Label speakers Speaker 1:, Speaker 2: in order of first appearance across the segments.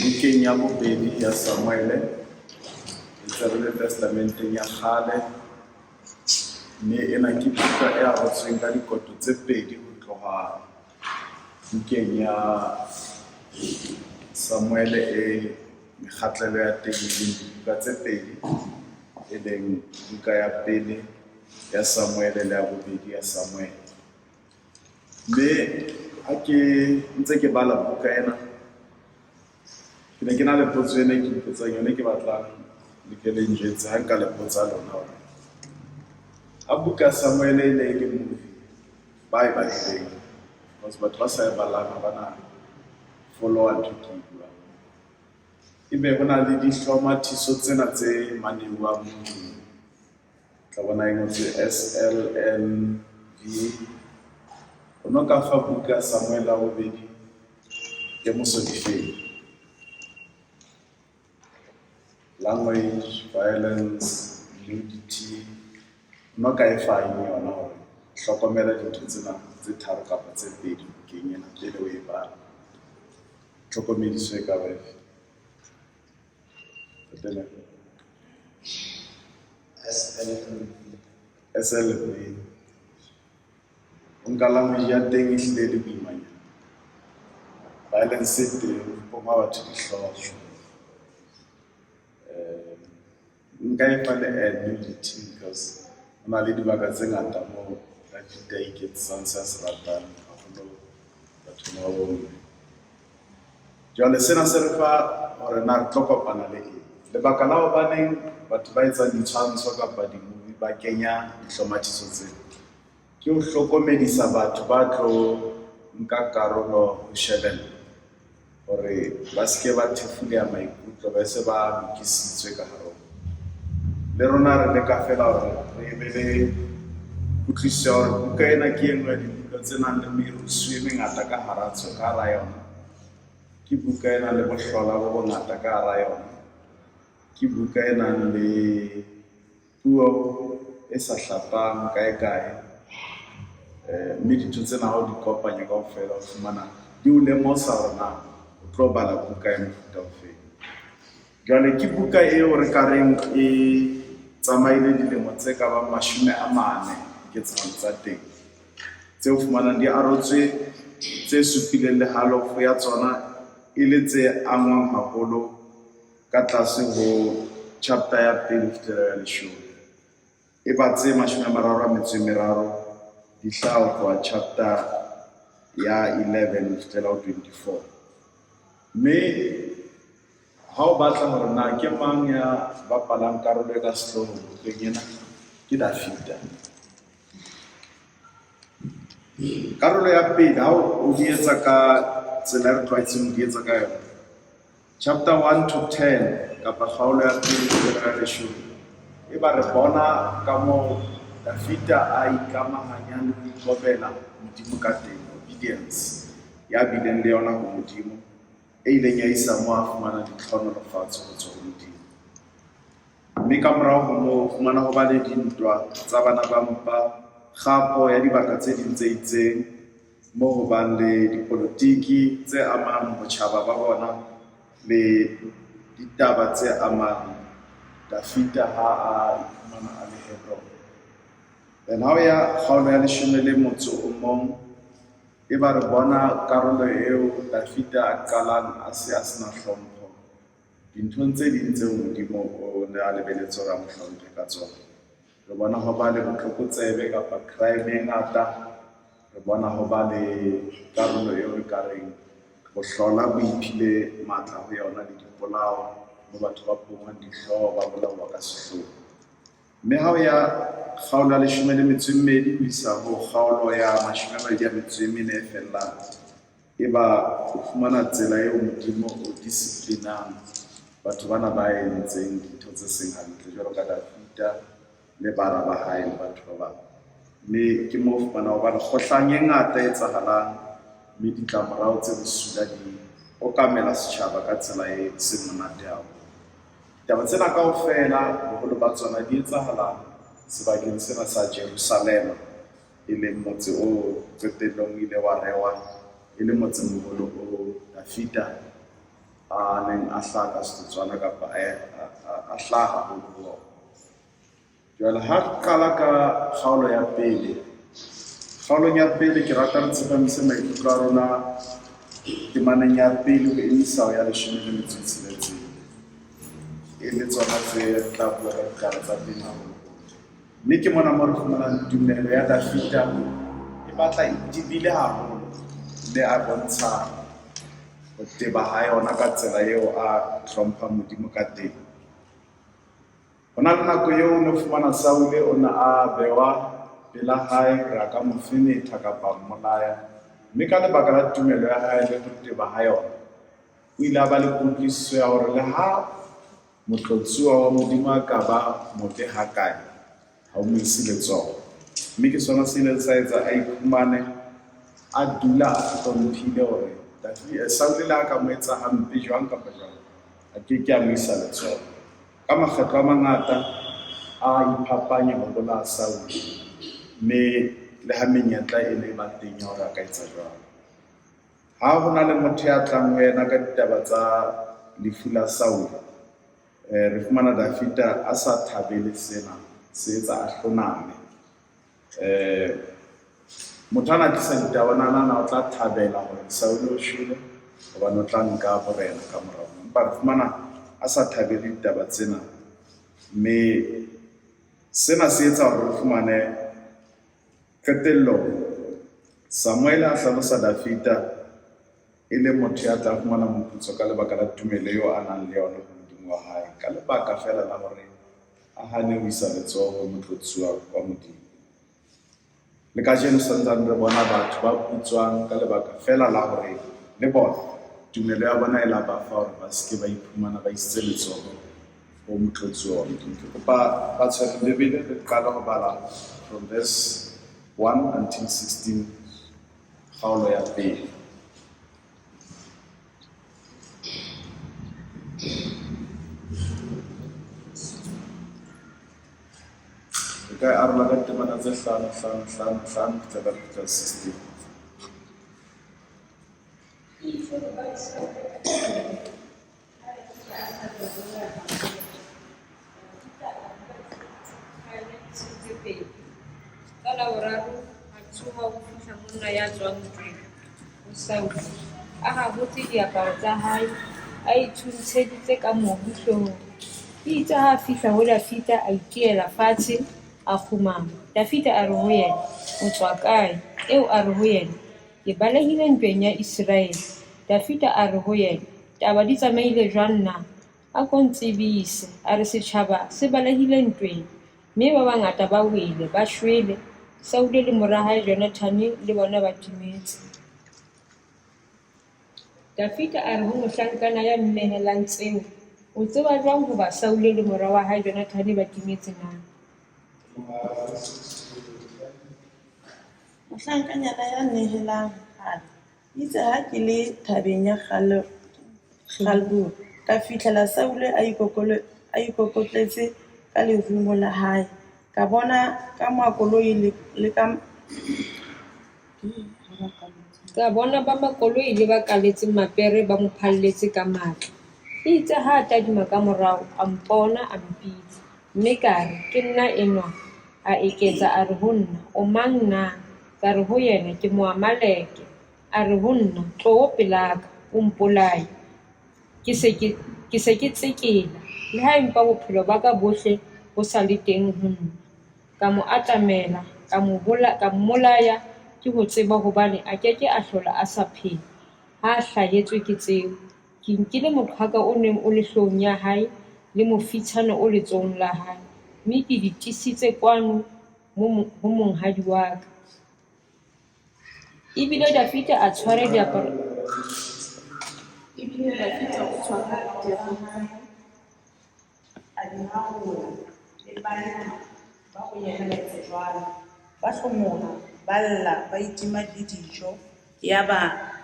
Speaker 1: bukeng ya bobedi ya Samuele e le testamenteng ya kgale, mme ena ke buka e arotsweng ka dikoto tse pedi ho tloha bukeng ya Samuele e mekgatlelo ya teng e leng dibuka tse pedi, e leng buka ya pele ya Samuele le ya bobedi ya Samuele. Mme ha ke ntse ke bala buka ena, ke ne ke na le potso ena ke ipotsang yone, ke batlang le ke le njwetse ha nka le potsa lona hore ha buka ya Samuele e ne e le movie ba e badileng, because batho ba sa e balang ha bana follower ntho ke bua. Ebe ho na le dihlomathiso tsena tse maneuwang movie, tla bona e ngotswe SLNV. O no ka fa buka ya Samuele ya bobedi temoso difeng? Language, violence, nudity, no ka e fa yona hore hlokomela dintho tsena tse tharo kapa tse pedi bukeng ena pele o e bala. Tlhokomediso e ka ba efe? SLV. Nka language ya teng e hlile le boimanyana, violence e teng, ho ma batho dihlooho. Nka e fa le nudity, because ho na le dibaka tse ngata moo David a iketsang se a se ratang haholo bathong ba bomme. Jwale sena se re fa hore na re tlo kopana le eng? Lebaka la hobaneng batho ba etsang ditshwantsho kapa di-movie ba kenya dihlomathiso tsena ke ho hlokomedisa batho ba tlo nka karolo ho shebella, hore ba se ke ba thefuleha maikutlo, ba se ba lokisitswe ka hare. Le rona re leka fela hore re be le kutlwisiso hore buka ena ke e nngwe ya dibuka tse nang le merusu e mengata ka hara yona. Ke buka e nang le bohlola bo bongata ka hara yona. Ke buka e nang le puo e sa hlapang kae. Mme dintho tsena ha o di kopanya kaofela o fumana di o lemosa hore na o tlo bala buka ya mofuta ofeng. Jwale ke buka eo re ka reng e tsamaile dilemo tse ka bang 40 diketsahalo tsa teng, tseo fumanang di arotswe, tse supileng le halofo ya tsona e le tse angwang haholo ka tlase ho chapter ya 1 fihlela ya 10. E ba tse 33 di hlaha ho tloha chapter ya 11 fihlela ho 24. Mme ha o batla hore na ke mang ya bapalang karolo e ka sehloohong bukeng ena, ke David. Karolo ya pele ha o di etsa ka tsela e re tlwaetseng ho di etsa ka yona, chapter 1 to 10 kapa kgaolo ya 1 fihlela ya 10, e ba re bona ka moo David a ikamahanya le ho ikobela Modimo ka teng, obedience ya bileng le yona ho Modimo, e ileng ya isa moo a fumana ditlhonolofatso ho tswa ho Modimo. Mme ka morao ho moo o fumana ho ba le dintwa tsa bana ba mpa, kgapo ya dibaka tse ding tse itseng, moo ho bang le dipolotiki tse amang botjhaba ba bona le ditaba tse amang David ha a iphumana a le Hebron. Then ha o ya kgaolo ya 11, e ba re bona karolo eo David a qalang a se a sena hlompho dinthong tse ding tseo Modimo o ne a lebeletse hore a mo hlomphe ka tsona. Re bona ho ba le botlokotsebe kapa crime e ngata. Re bona ho ba le karolo eo re ka reng bohlola bo iphile matla ho yona le dipolao, moo batho ba pongwang dihlooho ba bolawa ka sehloho. Mme ha o ya kgaolo ya 12 ho isa ho kgaolo ya 24 e fellang, e ba o fumana tsela eo Modimo o disciplinang batho bana ba entseng dintho tse seng hantle, jwalo ka David le bana ba hae le batho ba bang. Mme ke moo o fumana ho ba le kgohlang e ngata e etsahalang, mme ditlamorao tse bosula di okamela setjhaba ka tsela e seng monate haholo. Taba tsena kaofela boholo ba tsona di etsahala sebakeng sena sa Jerusalema, e leng motse o qetellong ile wa rewa e le motse moholo o David a neng a hlaha ka setotswana kapa a hlaha haholo. Jwale ha re qala ka kgaolo ya pele, kgaolong ya pele ke rata re tsepamise maikutlo a rona temaneng ya pele ho emisa ho ya 16, e le tsona tse tla bua ka ditaba tsa teng haholo. Mme ke mona mo re fumanang tumelo ya Dafita e batla e tibile haholo, le a bontsha ho teba ha yona ka tsela eo a hlomphang Modimo ka teng. Ho na le nako eo o ne fumana Saule o ne a bewa pela hae ra ka mo fenetha kapa mmolaya, mme ka lebaka la tumelo ya hae le ho teba ha yona, o ile a ba le kutlwisiso ya hore le ha mohlotsuwa wa Modimo a ka ba mote hakae, ha o mo ise letsoho. Mme ke sona se ile sa etsa a iphumane a dula a hlomphile hore Saule le ha ka mo etsa hampe jwang kapa jwang, a ke a mo isa letsoho. Ka makgetlo a mangata a iphapanya ho bolaya Saule, mme le ha menyetla e ne ba teng ya hore a ka etsa jwang. Ha ho na le motho ya tlang ho yena ka ditaba tsa lefu la Saule, re fumana Dafita a sa thabele sena, se etsa a hloname. Motho ana tlisa ditaba na o tla thabela hore Saule o shwele hobane o tla nka borena ka morao, empa re fumana a sa thabele ditaba tsena. Mme sena se etsa hore re fumane qetellong Samuele a hlalosa Dafita e le motho ya tla fumana moputso ka lebaka la tumelo eo a nang le yona ho Modimo wa hae, ka lebaka fela la hore a hane ho isa letsoho motlotsuwa wa Modimo. Le kajeno santsane re bona batho ba putswang ka lebaka fela la hore le bona tumelo ya bona e la ba fa hore ba seke ba iphumana ba isitse letsoho ho motlotsuwa wa Modimo. Ke kopa ba tshwere Bibele le qala ho bala from verse 1 until 16, kgaolo ya pele. Ka arola ka temana tse 5 fihla 16.
Speaker 2: Ka la boraro a tsoha ho fihla monna ya tswang ntlong ho Saule, a habotse diaparo tsa hae, a itshwantsheditse ka mobu hloohong. Ke itse ha a fihla ho Dafita a itiela fatshe a khumama. Dafita a re ho yena, o tswa kae? Eo a re ho yena, ke balehile ntweng ya Israele. Dafita a re ho yena, taba di tsamaile jwang na? A ko ntsebise. A re setjhaba se balehile ntweng, mme ba bangata ba wele ba shwele. Saule le mora hae Jonathane le bona ba timetse. Dafita a re ho mohlankana ya mmehelang tseo, o tseba jwang hoba Saule le mora wa hae Jonathane ba timetse na?
Speaker 3: Mohlankanyana ya nehelang hana itse ha ke le thabeng ya Kgalbu, ka fihlela Saule a ikokotletse ka lerumo la hae, ka bona ka makoloi le ka
Speaker 2: bona ba makoloi le ba kaletseng mapere ba mo phalletse ka matla. E itse ha a tadima ka morao a mpona a mpitsa, mme ka re ke nna enwa. A eketsa a re ho nna, o mang na? Ka re ho yena, ke Moamaleke. A re ho nna, tloho pelaka o mpolaye. Ke se ke tsekela, le ha empa bophelo ba ka bohle bo sa le teng ho nna. Ka mo atamela, ka mmolaya ke ho tseba hobane a keke a hlola a sa phela ha a hlahetswe ke tseo. Ke nkile moqhaka o neng o le hloohong ya hae le mofitshana o letsohong la hae, mme ke di tisitse kwano ho monghadi wa ka. Ebile Dafita a tshware diaparo.
Speaker 3: ebile Dafita o tshwara diaparo a di haola le banna ba go nyeheletse jwalo, ba hlomoha, ba lla, ba itima le dijo. Ya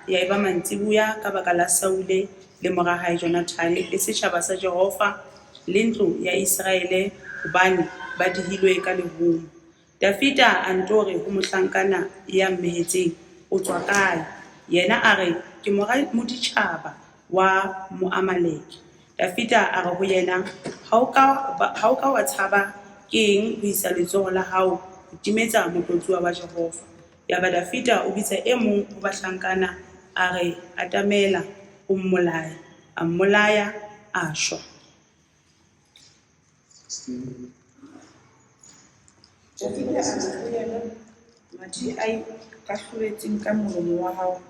Speaker 3: eba mantsibuya ka baka la Saule le mora hae Jonathane le setjhaba sa Jehova le ntlo ya Israele hobane ba dihilwe ka lehumo. Dafita a ntore ho mohlankana ya mmehetseng, o tswa kae? Yena a re, ke mora moditjhaba. wa Moamaleke. Dafita a re ho yena, ha o ka wa tshaba ke eng ho isa letsoho la hao ho timetsa motlotsuwa wa Jehova? Yaba Dafita o bitsa e mong ho bahlankana a re atamela o mmolaya, a mmolaya a shwa. Dafita a re ho yena, mathe a ikahloletseng ka molomo wa hao,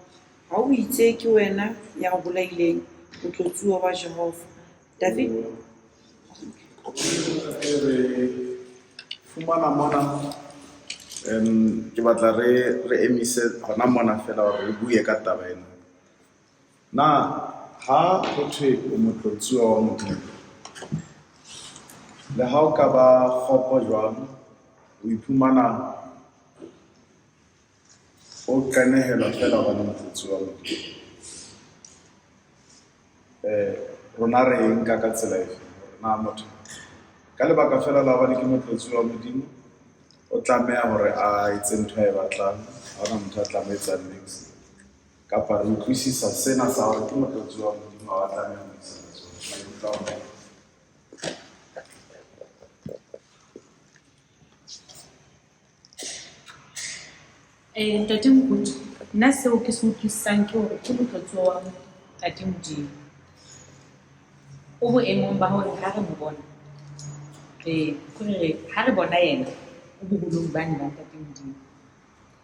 Speaker 3: ha o itse ke wena ya o bolaileng motlotsuwa wa Jehova. David
Speaker 1: fumana mona ke batla re emise hona mona fela hore re bue ka taba ena. Na ha ho thwe o motlotsuwa wa Modimo, le ha o ka ba kgopo jwang, o iphumana o qanehelwa fela hobane motlotsuwa wa Modimo. Rona re nka ka tsela efe hore na motho ka lebaka fela la hobane ke motlotsuwa wa Modimo o tlameha hore a etse ntho a e batlang, ha hona motho a tlameha etsang niks, kapa re utlwisisa sena sa hore ke motlotsuwa wa Modimo ha wa tlameha ho isa letsoho.
Speaker 4: Ntate Mokotu, nna seo ke se utlwisisang ke hore ke motlotsuwa wa Ntate Modimo. O boemong ba hore ha re mo bona, ha re bona yena o boholong bane ba Ntate Modimo.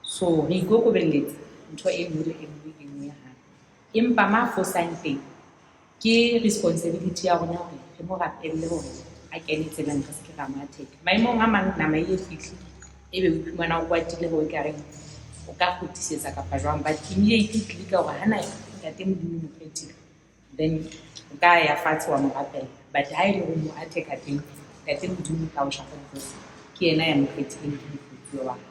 Speaker 4: So re ikokobelletsa ntho e nngwe le e nngwe ya hae. Empa ma fosang teng ke responsibility ya rona hore re mo rapelle hore a kene tseleng re se ke ra matheka. Maemong a mang nama e fihle ebe o iphumana o kwatile ho ekareng o ka kgutlisetsa kapa jwang, but immediately ka hore hana Ntate Modimo mo phethile, then o ka ya fatshe wa mo rapella. But ha e le hore mo atheka teng, Ntate Modimo ka o shapa dikotsi, ke yena ya mo phethileng ke motlotsuwa wa hae.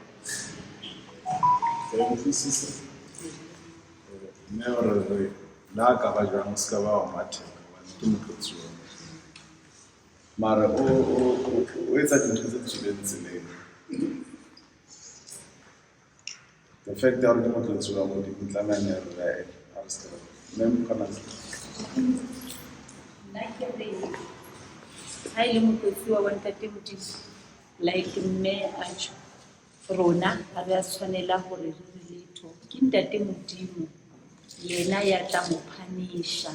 Speaker 1: Mme hore la ka ba jwang ska ba wa matheka hobane ke motlotsuwa. Mara o etsa dintho tse tswileng tseleng. The fact that ke motlotsuwa wa Modimo tlameha re arrest mme kana
Speaker 4: Ha e le motlotsuwa wa Ntate Modimo, like mme a tjho, rona ha re a tshwanela hore re re letho. Ke Ntate Modimo yena ya tla mo punisha,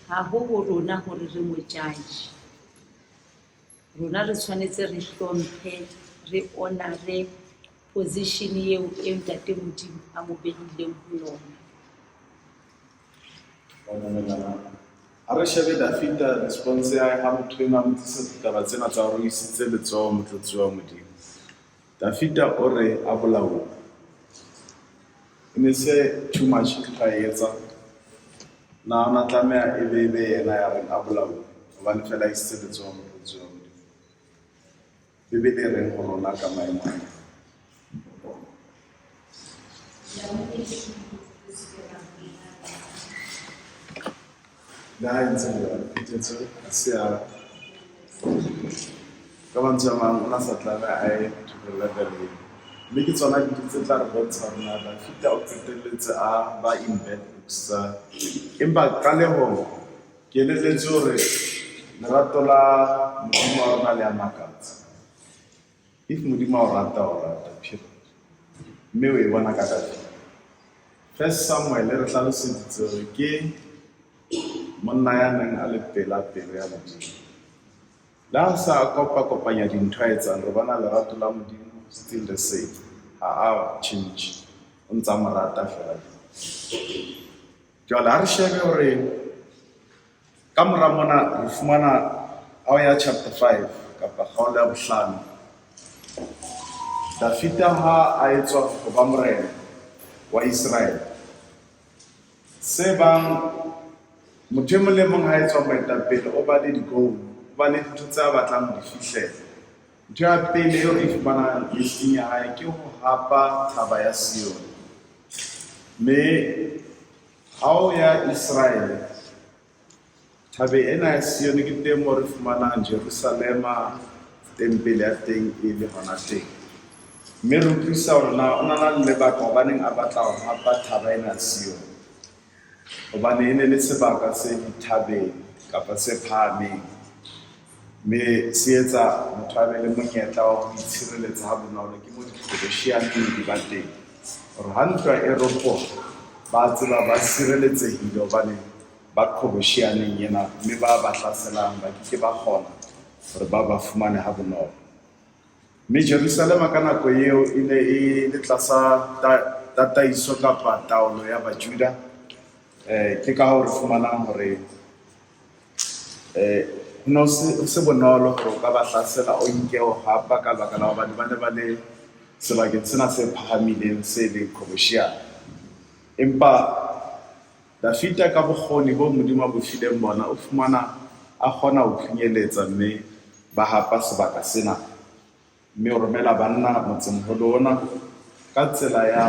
Speaker 4: ha ho rona hore re mo judge. Rona re tshwanetse re hlomphe, re honore position eo Ntate Modimo a mo behileng ho yona.
Speaker 1: ha re shebe Dafita response ya hae ha motho ena a mo tlisa ditaba tsena tsa hore o isitse letsoho motlotsuwa wa Modimo. Dafita o re a bolaong. E ne se too much ntho a etsa, na ona tlameha e be yena ya reng a bolaong hobane fela a isitse letsoho motlotsuwa wa Modimo. Bibele e reng ho rona ka maemo ana? Le ha e ntse phetetso ha se ya ka mantswe a mang ona sa tlameha a e to level. Mme ke tsona dintho tse tla re bontsha rona Dafita o qetelletse a ba in bad books. Empa qalehong ke elelletse hore lerato la Modimo wa rona le a makatsa. If Modimo o rata period, mme o e bona ka Dafita. First Samuele re hlaloseditse hore ke monna ya neng a le pelo ya Modimo. Le ha sa kopanya dintho a etsang, re bona lerato la Modimo still the same, ha a change, o ntsa mo rata fela. Jwale ha re shebe hore ka mora mona re fumana ao ya chapter 5 kapa kgaolo ya 5, Dafita ha a etswa ho ba morena wa Israel, se bang motho e mong le mong ha etswa moetapele o ba le di-goal, o ba le dintho tse a batlang ho di fihlela. Ntho ya pele eo re fumanang listing ya hae ke ho hapa thaba ya Sion. Mme ha o ya Israel, thabe ena ya Sion ke teng moo re fumanang Jerusalema, tempele ya teng e le hona teng. Mme re utlwisa hore na o na le lebaka hobaneng a batla ho hapa thaba ena ya Sion. hobane e ne le sebaka se dithabeng kapa se phahameng, mme se etsa motho a be le monyetla wa ho itshireletsa ha bonolo ke mo dikgoboshianeng di ba teng. Hore ha ntwa e ropoha, ba tseba ba sireletsehile hobane ba kgoboshianeng ena, mme ba ba hlaselang ba ke ba kgona hore ba fumane ha bonolo. Mme Jerusalema ka nako eo e ne e le tlasa tataiso kapa taolo ya Bajuda. Ke ka hoo re fumanang hore no se bonolo hore o ka ba hlasela o nke o hapa ka baka la hobane ba ne ba le sebakeng sena se phahamileng se leng kgoboshiane. Empa Dafita ka bokgoni bo Modimo a bo fileng bona, o fumana a kgona ho phunyeletsa mme ba hapa sebaka sena, mme o romela banna motsemoholo ona ka tsela ya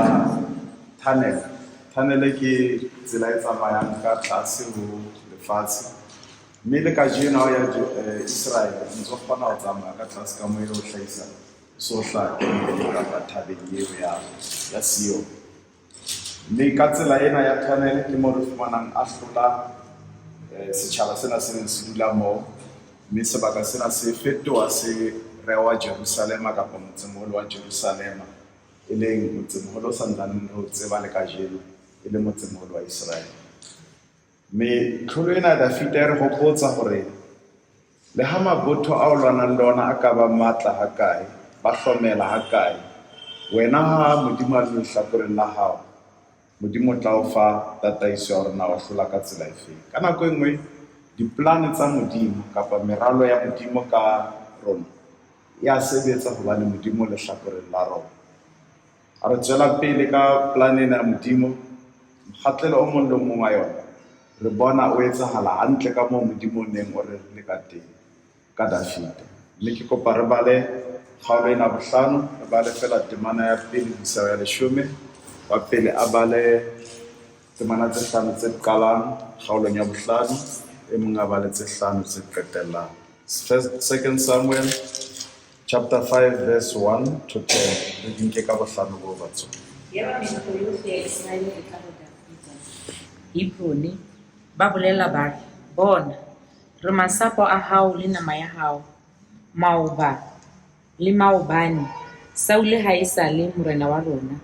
Speaker 1: tunnel. Tunnel ke tsela e tsamayang ka tlase ho lefatshe, mme le ka jeno ha ya Israel ntse o kgona ho tsamaya ka tlase ka moo o hlahisa sohla kapa thabeng eo ya Sion. Mme ka tsela ena ya tunnel ke moo re fumanang a hlola setjhaba sena se neng se dula moo, mme sebaka sena se fetoha se rewa Jerusalema kapa motsemoholo wa Jerusalema, e leng motsemoholo o santsaneng ho tseba le kajeno e le motsemoholo wa Israel. Mme tlholo ena ya Dafita e re hopotsa hore le ha mabotho a o lwanang le ona a ka ba matla ha kae, ba hlomela ha kae, wena ha Modimo a le lehlakoreng la hao, Modimo o tla o fa tataiso ya hore na wa hlola ka tsela efeng. Ka nako e nngwe dipolane tsa Modimo kapa meralo ya Modimo ka rona ya sebetsa hobane Modimo le lehlakoreng la rona. A re tswela pele ka plan ena ya Modimo, mokgatlelo o mong le o mong wa yona re bona o etsahala hantle ka moo Modimo o neng o re le ka teng ka Dafita. Mme ke kopa re bale kgaolo ena 5, re bale fela temana ya 2 ho isa ya 10, wa pele a bale temana tse 5 tse qalang kgaolong ya 5, e mong a bale tse 5 tse qetellang. 2 Samuel chapter 5 verse 1 to 10. Re dinke ka 5 bo batso.
Speaker 4: Yaba menkgo yohle ya Israele e tla ho Dafita. Hebroni ba bolela ba re, bona, re masapo a hao le nama ya hao, maoba le maobane. Saule ha e sa le morena wa rona,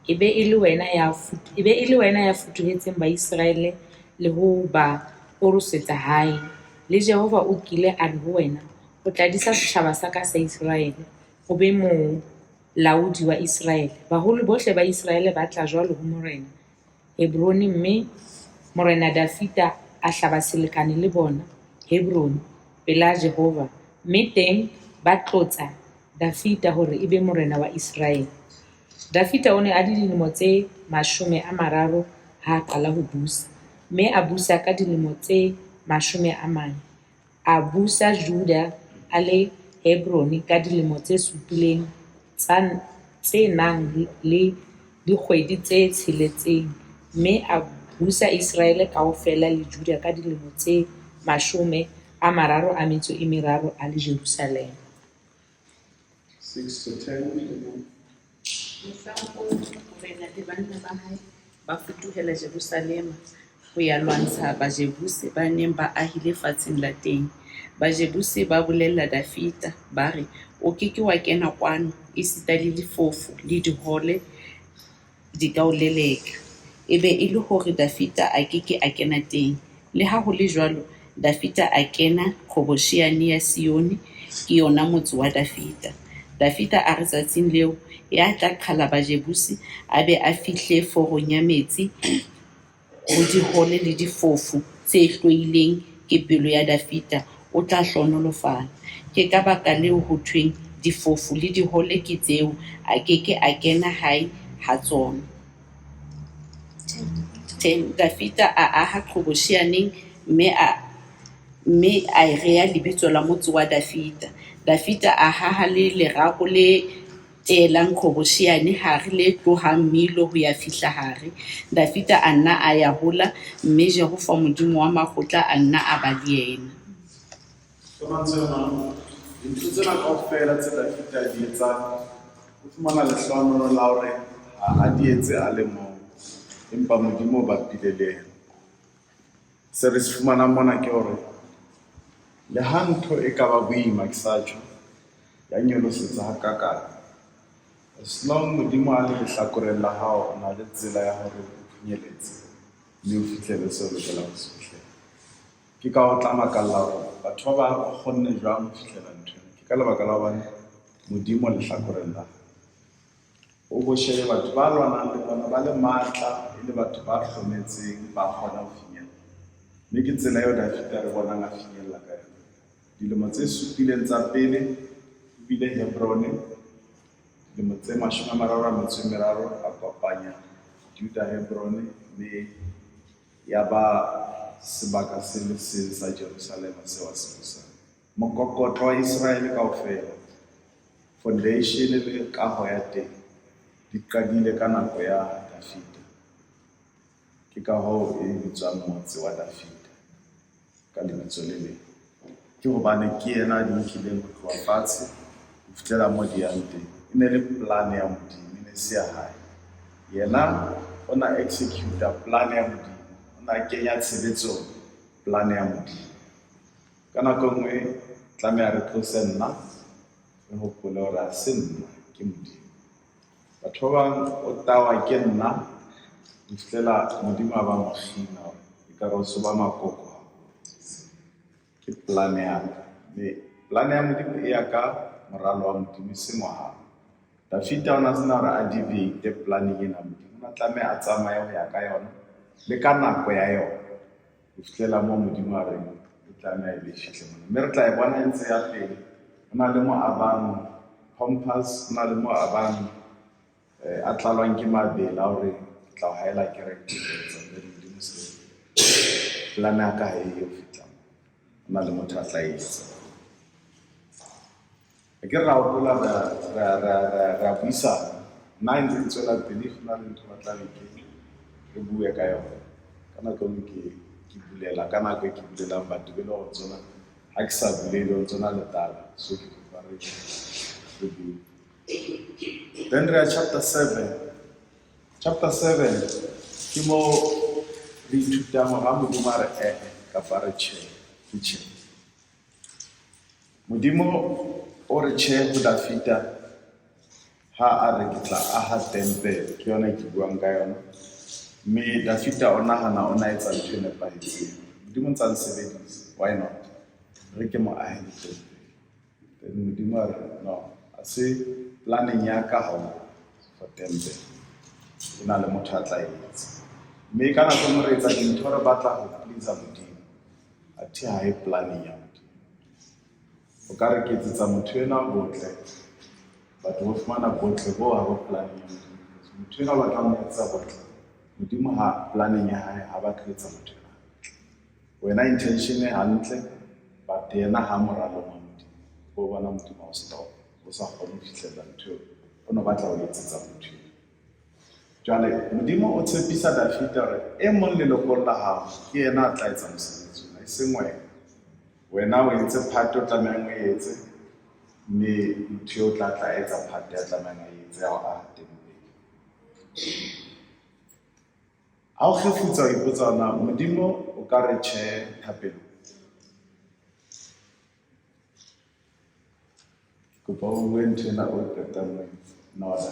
Speaker 4: e be e le wena ya futuhetseng ba Israele le ho ba orosetsa hae. Le Jehova o kile a re ho wena, o tla disa setjhaba sa ka sa Israele, o be molaodi wa Israele. Baholo bohle ba Israele ba tla jwalo ho morena Hebroni, mme morena Dafita a hlaba selekane le bona Hebroni pela Jehova, mme teng ba tlotsa Dafita hore e be morena wa Israele. Dafita o ne a dilemo tse 30 ha a qala ho busa, mme a busa ka dilemo tse 40. A busa Juda a le Hebroni ka dilemo tse 7 tse nang le dikgwedi tse 6, mme a busa Israele kaofela le Juda ka dilemo tse 33 a le Jerusalema.
Speaker 1: 6 to 10.
Speaker 4: Morena le banna ba hae ba futuhela Jerusalema ho ya lwantsha Bajebusi ba neng ba ahile fatsheng la teng. Bajebusi ba bolella Dafita ba re, o keke wa kena kwano esita le difofu le dihole di ka o leleka. E be e le hore Dafita a keke a kena teng. Le ha ho le jwalo, Dafita a kena kgoboshiane ya Sione, ke yona motse wa Dafita. Dafita a re tsatsing leo ya tla qhala Bajebusi a be a fihle forong ya metsi ho dihole le difofu tse hloileng ke pelo ya Dafita, o tla hlonolofala. Ke ka baka leo ho thweng difofu le dihole ke tseo a keke a kena hae ha tsona. Dafita a aha kgoboshianeng, mme a e rea lebitso la motse wa Dafita. Dafita a haha le lerako le telang kgoboshiane hare le tlohang Milo ho ya fihla hare. Dafita a nna a ya hola, mme Jehova Modimo wa makgotla a nna a ba le yena.
Speaker 1: Dintho tsena kaofela tse Dafita di etsang, o fumana lehlohonolo la hore ha a di etse a le mong, empa Modimo o bapile le yena. se re se fumanang mona ke hore le ha ntho e ka ba boima ke sa tjho ya nyolosetsa hakakang, as long Modimo a le lehlakoreng la hao o na le tsela ya hore o phunyeletse mme o fihlele seo o lokelang ho se fihlela. Ke ka o tla makalla hore batho ba kgonne jwang ho fihlela nthwena, ke ka lebaka la hobane Modimo lehlakoreng la hao. O bo shebe batho ba lwanang le bona ba le matla e le batho ba hlometseng ba kgona ho finyella, mme ke tsela eo Dafita re bonang a finyella ka yona. Dilemo tse 7 tsa pele o bile Hebrone, dilemo tse 33 a kopanya Juda Hebrone, mme ya ba sebaka se le seng sa Jerusalema seo a se busang. Mokokotlo wa Israele kaofela, foundation le kaho ya teng di qadile ka nako ya Dafita. Ke ka hoo e bitswang motse wa Dafita ka lebitso le leng. Ke hobane ke yena a di nkileng ho tloha fatshe ho fihlela moo di yang teng. E ne le plan ya Modimo, e ne se ya hae. Yena o na executa plan ya Modimo, o na kenya tshebetsong plan ya Modimo. Ka nako nngwe tlameha re tlose nna re hopole hore ha se nna, ke Modimo. Batho ba bang o tawa ke nna ho fihlela Modimo a ba mo kgina hore ekare o soba makoko. Ke plan ya ka, mme plan ya Modimo e ya ka moralo wa Modimo, se ngwaha. Dafita o na sena hore a deviate planning ena Modimo, o na tlameha a tsamaye ho ya ka yona le ka nako ya yona ho fihlela moo Modimo a reng o tlameha e be fihle mona. Mme re tla e bona e ntse ya pele, ho na le mo a bang pompous, ho na le mo a bang a tlalwang ke mabela hore ke tla o haela kereke Modimo se plan ya ka ha e yo fihla, ho na le motho a tla etsa. Ke ra hopola ra buisana nna ntse ke tswela pele, go na le ntho ba tla re bue ka yona. Ka nako nngwe ke bulela, ka nako e ke bulelang batho be le go tsona ha ke sa bulele ho tsona le tala, so ke kopa re bue. Then re ya chapter 7. Chapter 7 ke mo re ithutang hore ha Modimo a re kapa re tjhe, ke tjhe. Modimo o re tjhe ho Dafita ha a re ke tla aha temple, ke yona ke buang ka yona. Mme Dafita o nahana o na etsa ntho e nepahetseng. Modimo ntsa nsebedisa, why not? Re ke mo ahele temple. Then Modimo a re no, a se planning ya ka ha for temple, o na le motho a tla etsa. Mme ka nako mo re etsa dintho re batla ho please Modimo, athe ha e planning ya Modimo. O ka re ke etsetsa motho ena botle, batho ba fumana botle bo ha bo planning ya Modimo. Motho ena ba tla mo etsa botle, Modimo ha planning ya hae ha ba tla etsa motho ena. Wena intention e hantle, but yena ha moralo wa Modimo. Bo bona Modimo o stop, o sa kgone ho fihlela ntho o no batla ho etsetsa motho. Jwale Modimo o tshepisa Dafita hore e mong lelokong la hao ke yena a tla etsa mosebetsi ona, e seng wena. Wena o entse part o tlamehang o etse, mme motho o tla etsa part ya tlamehang a etse ya ho aha temple. Ha o kgefutsa o ipotsa hona Modimo o ka re tjhe thapelo. Kopa o bue ntho ena o qetang ho nona.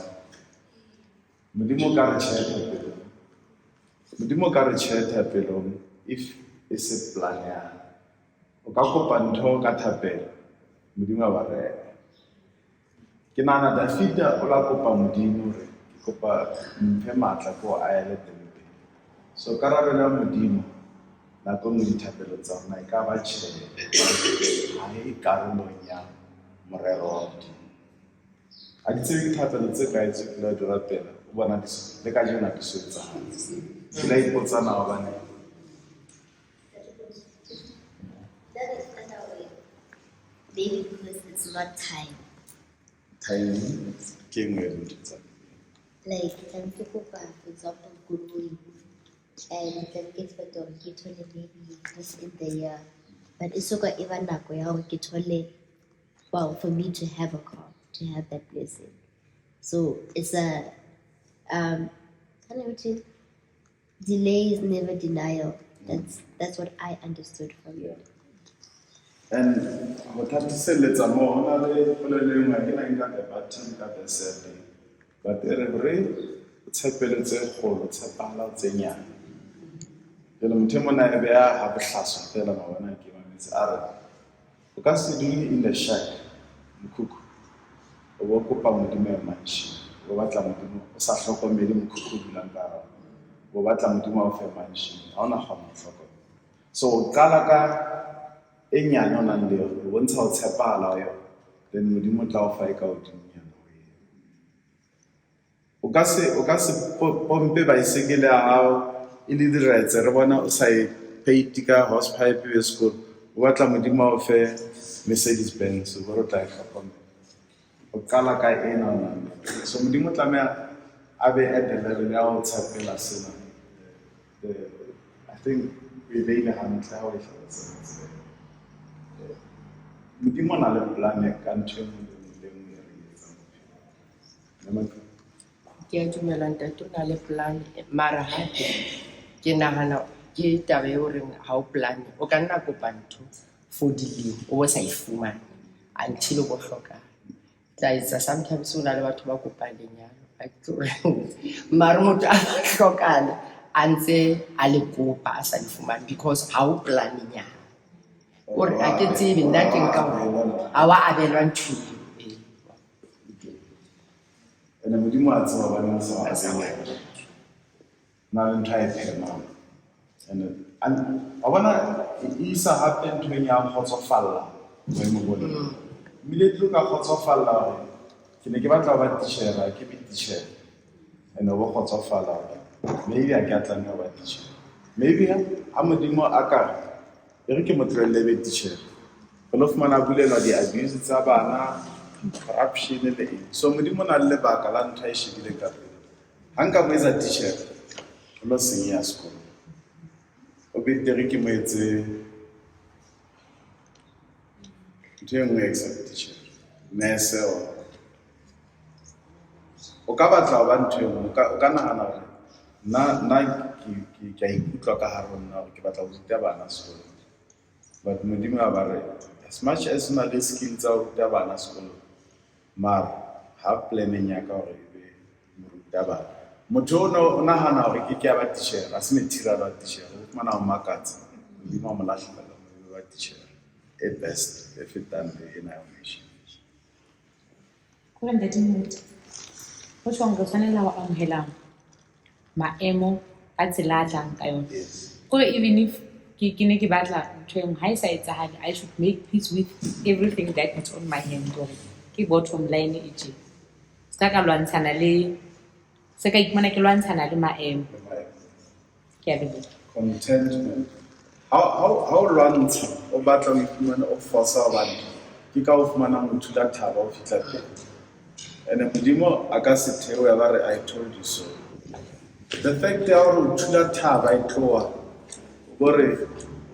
Speaker 1: Modimo o ka re tjhe thapelong. Modimo o ka re tjhe thapelong if e se plan ya hae. O ka kopa ntho ka thapelo, Modimo a ba re. Ke nahana Dafita o la kopa Modimo hore ke kopa mphe matla ko a ele temple. So karabelo ya Modimo nako nngwe dithapelo tsa rona e ka ba tjhe, ha e karolong ya morero wa Modimo. Ha di tsebe dithapelo tse ka etswe ke la di ratela, o bona le ka jena di so etsahale. Ke la ipotsa na hobane
Speaker 5: maybe because it's not time.
Speaker 1: time ke nngwe ya dintho tsa
Speaker 5: Like, can people, for example, Google and then get better or get maybe this in the year. But it's so good even now, get well, for me to have a car, to have that blessing. So it's a kind of delay is never denial. That's what I understood from it.
Speaker 1: And what I said, let's a more honorary, following my inner button, got the setting. But every it's happened, it's a whole, it's a ballad, Zenia. The Mutimona have a class of Telema when I came on this Arab. Because you do in the shack, cook, or walk up on the mansion, or what I'm doing, or Safoko made him cook Langa, or what I'm doing of a mansion, on a home. So, Galaga. Enyano nandeo, once how tsepala yo, then modimo tla o fa eka o dinyana o ka se pompe bicycle ya hao e le diretse re bona o sa e paint ka hosepipe be school o batla modimo o fe Mercedes Benz o re tla e pompe o kala ka ena nande so modimo tla me a be at the level ya o tsapela sena I think we beile hantle ha o hlotse Modimo na le plan ka ntho e nngwe le nngwe re etsang.
Speaker 6: Ke a dumela ntate o na le plan mara hape ke nahana ke taba e hore ha o plan o ka nna kopa ntho for dilemo o bo sa e fumane until o bo hloka tla etsa sometimes o na le batho ba kopa lenyalo mara motho a hlokana a ntse a le kopa a sa di fumane because ha o plan nyana or a ke tsebe nna ke nka ha wa abelwa ntho
Speaker 1: ene modimo a tseba bana sa na le ntho e phema ene a bona isa hape ntho e ya kgotsofalla mo mo bona mile tlo ka kgotsofalla ke ne ke batla ba tishera ke bi tishera ene o kgotsofalla maybe a ka tla nna ba tishera maybe a modimo a ka re ke motrelle be tishera lo fumana bulela di abuse tsa bana corruption le so modimo na le baka la ntha e shebile ka hanga mo etsa teacher lo senya sekolo o be tere ke mo etse ntwe accept teacher nese o ka batla ba ntwe o ka nagana re na ke ikutlwa ka harona ke batla go ruta bana sekolo but modimo a ba re as much as na le skills tsa go ruta bana sekolo mar ha planning ya ka hore be moruta ba motho o nahana hore ke ya ba teacher a se metira ba teacher o mana o makatsa di mo molahlela ba teacher at best if it done in our nation
Speaker 4: Ko ntate nnete go tshwang go tshwanela go amogela maemo a tsela a tlang ka yone gore even if ke ne ke batla ntho engwe ha e sa etsagale I should make peace with everything that is on my hand gore ke bottom line e tje ska ka lwantshana le se ka ikmana ke lwantshana le maemo ke a bele
Speaker 1: contentment how runs o batla o ifumana o force abantu ke ka o fumana motho la thaba o fitla pele ene modimo a ka se theo ya ba re I told you so the fact ya hore o thula thaba e tloa gore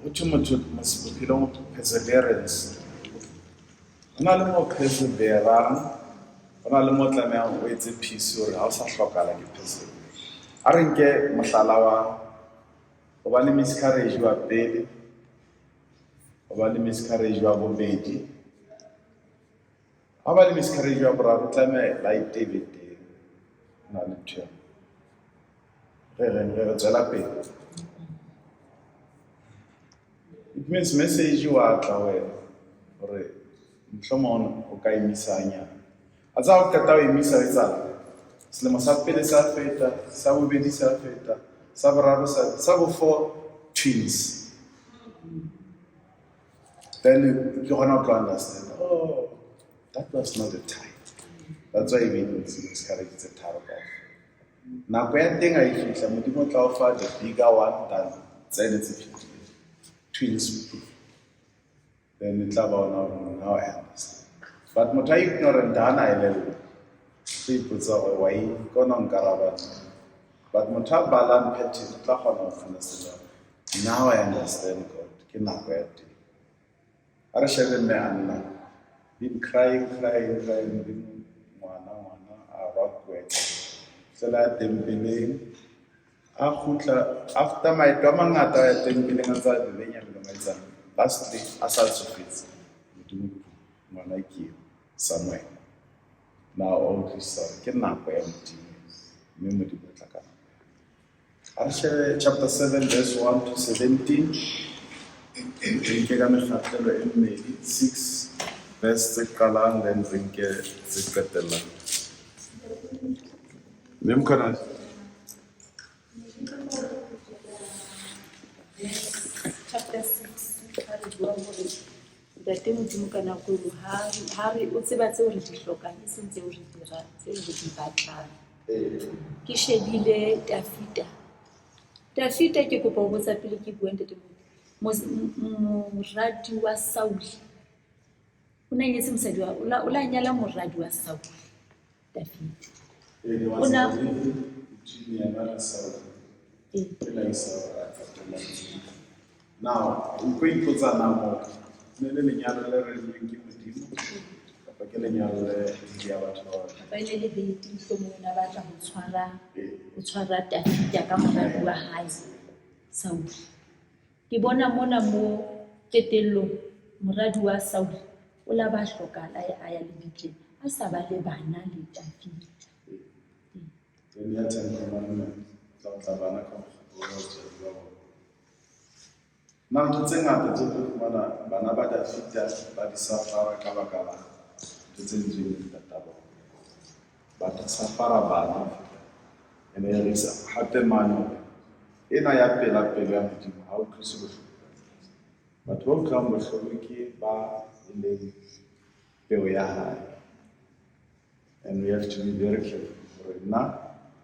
Speaker 1: o tshomotho mosepelo mo perseverance ona le mo perseverang ona le mo tlameang o etse peace hore ha o sa hlokala ke perseverance a re nke mohlala wa o ba le miscarriage wa pele o ba le miscarriage wa bobedi a ba le miscarriage wa boraro tlameha la itebete na le ntho re tswela pele it means message wa tla wena gore mhlomong o ka emisanya a tsa o kata o emisa etsala selemo sa pele sa feta sa bobedi sa feta sa boraro sa bo 4 twins then you gonna understand that was not the time that's why we need to discourage the target nako ya teng a ifihla modimo tla o fa the bigger one than tsenetse twins then it tla ba ona now I understand but motho a ignorant hana elelo se ipotsa gore wa ikona nkaraba but motho a balang pattern tla kgona go understand now I understand God ke nako ya teng a re shebe mme a nna been crying ngwana a ba kwetla sela tempeleng a khutla after maeto a mangata a eteng pele a tsa lebenyane le maetsana, lastly a sa tsofetse modimo ngwana ke Samuele. Now all this ke nako ya modimo mme modimo o tla ka nako. A share chapter 7 verse 1 to 17. Re nke ka mekgahlelo e mmedi, 6 verse tse qalang then re nke tse qetellang. Mme mkhona
Speaker 3: Chapter 6, ha re bua hore ntate Modimo ka nako eo ha re o tseba tseo re di hlokang e seng tseo re di batlang. Ke shebile Dafita ke kopa ho botsa pele ke bua ntate moradi wa Sauli o na nyetse mosadi wa o la nyala moradi wa Sauli Dafita. Ona
Speaker 1: now go ipotsa namo ne le lenyalo le re leng ke modimo kapa ke lenyalo le ya batho ba bang.
Speaker 3: ba ile le bete mhlomong ba tla ho tshwara Dafita ka moradi wa hae Sauli. Ke bona mona mo ketellong moradi wa Sauli o la ba hlokala a ya le bitleng a sa ba le bana le Dafita.
Speaker 1: Then ya Ten Commandments tla bana ka na ntho tse ngata tse tlo fumana bana ba Dafita ba di safara ka baka la ntho tse ntseng taba ba ta safara bana ene ya risa hape mano ena ya pela ya modimo ha o tlose bohloko batho ba utlwang bohloko ke ba ileng peo ya hae, and we have to be very careful hore nna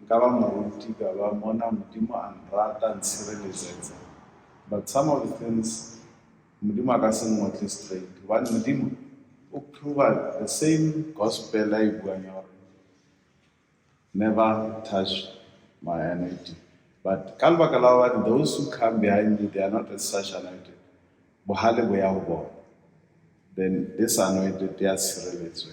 Speaker 1: nka ba moruti ka ba mona modimo a nrata ntshireletsetsa. But some of the things modimo a ka se ngotle straight hobane modimo o prova the same gospel a e buang ya hore never touch my anointing, but ka lebaka la hobane those who come behind me they are not as such anointed bohale bo ya ho bona, then this anointed they are sireletswe.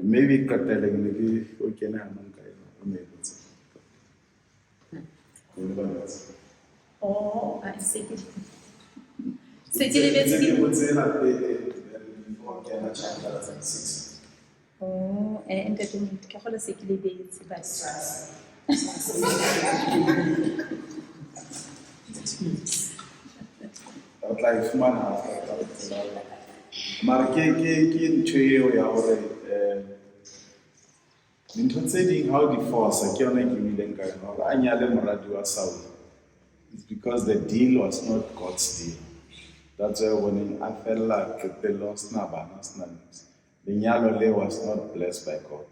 Speaker 1: Maybe qeteleng ne ke o kena hanong ka ena o ne botse
Speaker 3: Oh, se ke le betse ke
Speaker 1: botse la pele before kena chapter 6.
Speaker 3: oh ntate ke gola se ke le betse ba
Speaker 1: o tla e fumana mara ke ntho eo ya hore dintho tse ding ha o di force ke yona ke bileng ka yona hore a nyale moradi wa Saul. It's because the deal was not God's deal. That's why when I felt like the lost na bana sna niks, lenyalo le was not blessed by God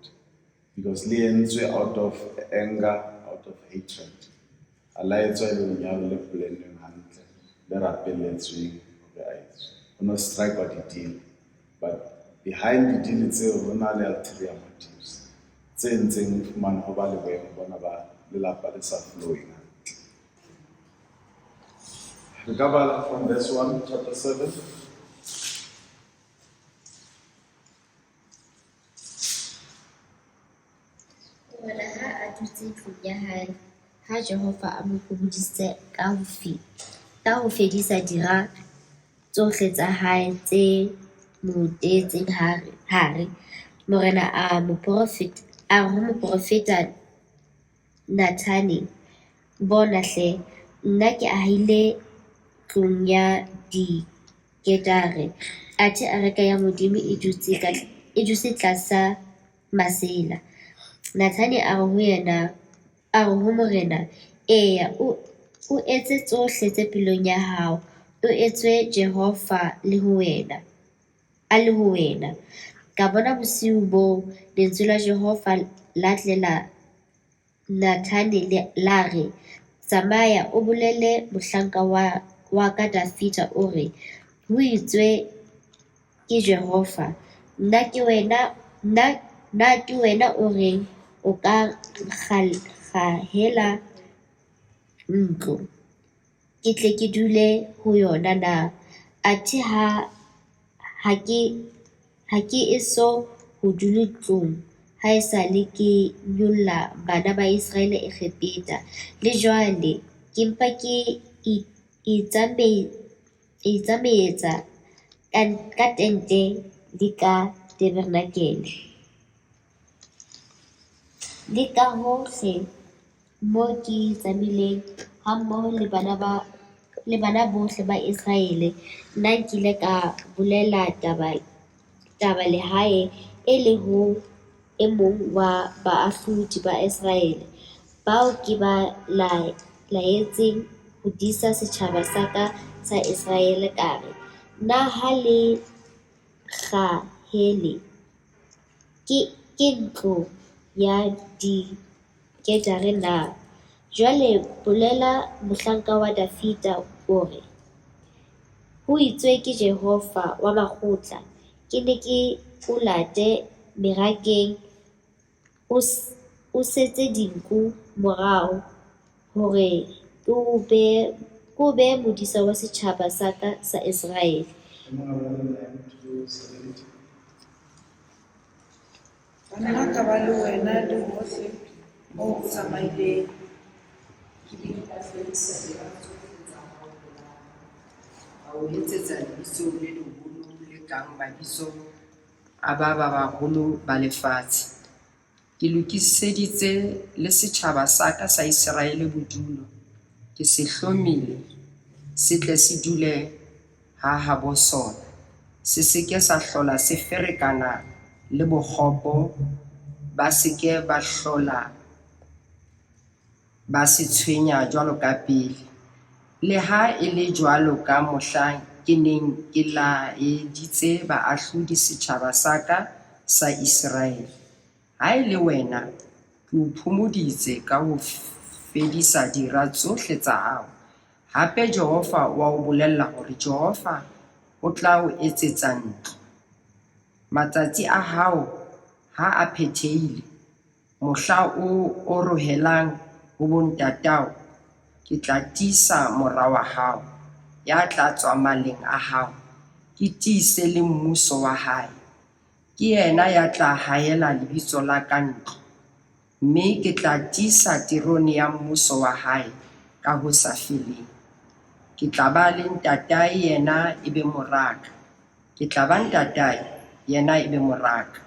Speaker 1: because le entswe out of anger, out of hatred. Allah etswa le lenyalo le planning hantle le rapeletsweng hore a etswe o no strike what the deal, but behind the deal tseo ho na le ulterior motives tse ntseng fumana ho ba le boemo bona ba lelapa le sa flowing. Recover from verse 1, chapter 7.
Speaker 5: Ngwana ha a dutse tlong ya hae, ha Jehova a mo hoboditse ka ho fedisa dira tsohle tsa hae tse mo teetseng hare, morena a ho moprofeta Nathane, bona hle, nna ke ahile tlong ya diketare, athe areka ya modimo e dutse tlasa masela. Nathane a re ho morena, eya o etse tsohle tse pelong ya hao, o etswe Jehova a le ho wena. Ka bona bosiu boo lentswe la Jehova la tlela Nathane la re, tsamaya o bolele mohlanka wa ka Dafita o re, ho itswe ke Jehova, nna ke wena o reng o ka kgahela ntlo ke tle ke dule ho yona na? Athe ha ke eso ho dule tlong ha esale ke nyolla bana ba Israele Egepeta, le jwale ke mpa ke itsamaetsa ka tente le ka tabernakele. Le ka hohle moo ke tsamaileng hammoho le bana bohle ba Israele, nna nkile ka bolela taba lehae e le ho e mong wa baahlodi ba Israele bao ke ba laetseng ho disa setjhaba sa ka sa Israele ka re, na ha le kgahele ke ntlo ya diketare na? Jwale bolela mohlanka wa Dafita o re, ho itswe ke Jehova wa makgotla, ke ne ke o late merakeng o setse dinku morao hore ke o behe modisa wa setjhaba sa ka sa Israele.
Speaker 3: Banna ka ba le wena le hohle moo o tsamaileng.
Speaker 6: A o etsetsa lebitso le leholo le kang mabitso a ba baholo ba lefatshe. Ke lokiseditse le setjhaba sa ka sa Iseraele bodulo. Ke se hlomile se tle se dule ha habo sona, se seke sa hlola se ferekana le bokgopo, ba seke ba hlola ba se tshwenya jwalo ka pele. Le ha e le jwalo ka mohlang ke neng ke laeditse baahlodi setjhaba sa ka sa Iseraele. Ha e le wena, ke o phomoditse ka ho fedisa dira tsohle tsa hao. Hape Jehova wa o bolella hore Jehova o tla o etsetsa ntlo. Matsatsi a hao ha a phethehile, mohla o rohelang ho bontatao, ke tla tiisa mora wa hao, ya tla tswa maleng a hao, ke tiise le mmuso wa hae. Ke yena ya tla haela lebitso la ka ntlo, mme ke tla tiisa terone ya mmuso wa hae ka ho sa feleng. Ke tla ba le ntatae, yena e be moraka. Ke tla ba ntatae, yena e be moraka.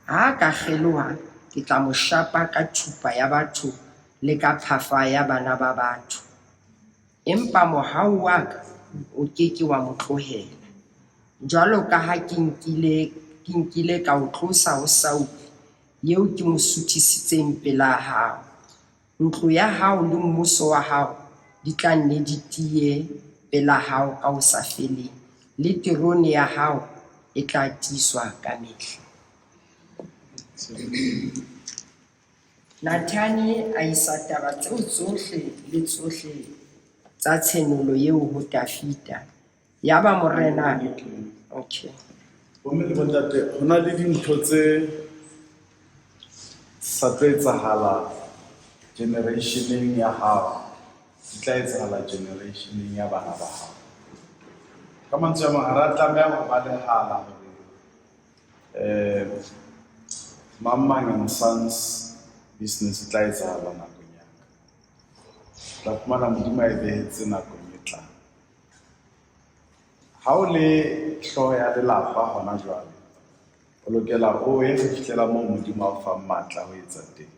Speaker 6: Ha ka kgeloha, ke tla mo shapa ka thupa ya batho le ka phafa ya bana ba batho. Empa mohau wa ka o keke wa mo tlohela. Jwalo ka ha ke nkile ka o tlosa ho Saule, eo ke mo suthisitseng pela hao. Ntlo ya hao le mmuso wa hao di tla nne di tiye pela hao ka ho sa feleng, le terone ya hao e tla tiiswa ka mehla. Nathane a isa taba tseo tsohle le tsohle tsa tshenolo eo ho Dafita. Yaba morena, okay.
Speaker 1: Bomme le bontate, ho na le dintho tse sa tlo etsahala generationeng ya hao, di tla etsahala generationeng ya bana ba hao. Ka mantswe a mang, ha ra tlameha ho balehala hore Mamang and Sons business e tla etsahala nakong ya ka. Tla fumana Modimo a e behetse nakong e tlang. Ha o le hlooho ya lelapa hona jwale, o lokela o ye ho fihlela moo Modimo a o fang matla ho etsa teng.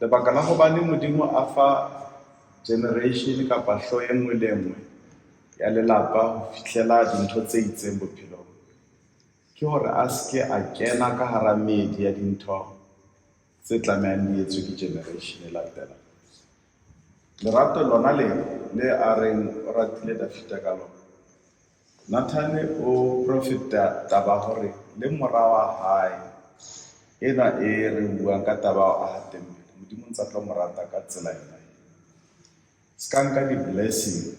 Speaker 1: Lebaka la hobane Modimo a fa generation kapa hlooho e nngwe le e nngwe ya lelapa ho fihlela dintho tse itseng bophelong, ke hore a seke a kena ka hara meedi ya dintho tse tlamehang di etswe ke generation e latelang. Lerato lona le a reng o ratile Dafita ka lona, Nathane o profeta taba hore le mora wa hae ena e re buang ka taba a hatemmele, Modimo ntse a tlo mo rata ka tsela yona. Ska nka di-blessing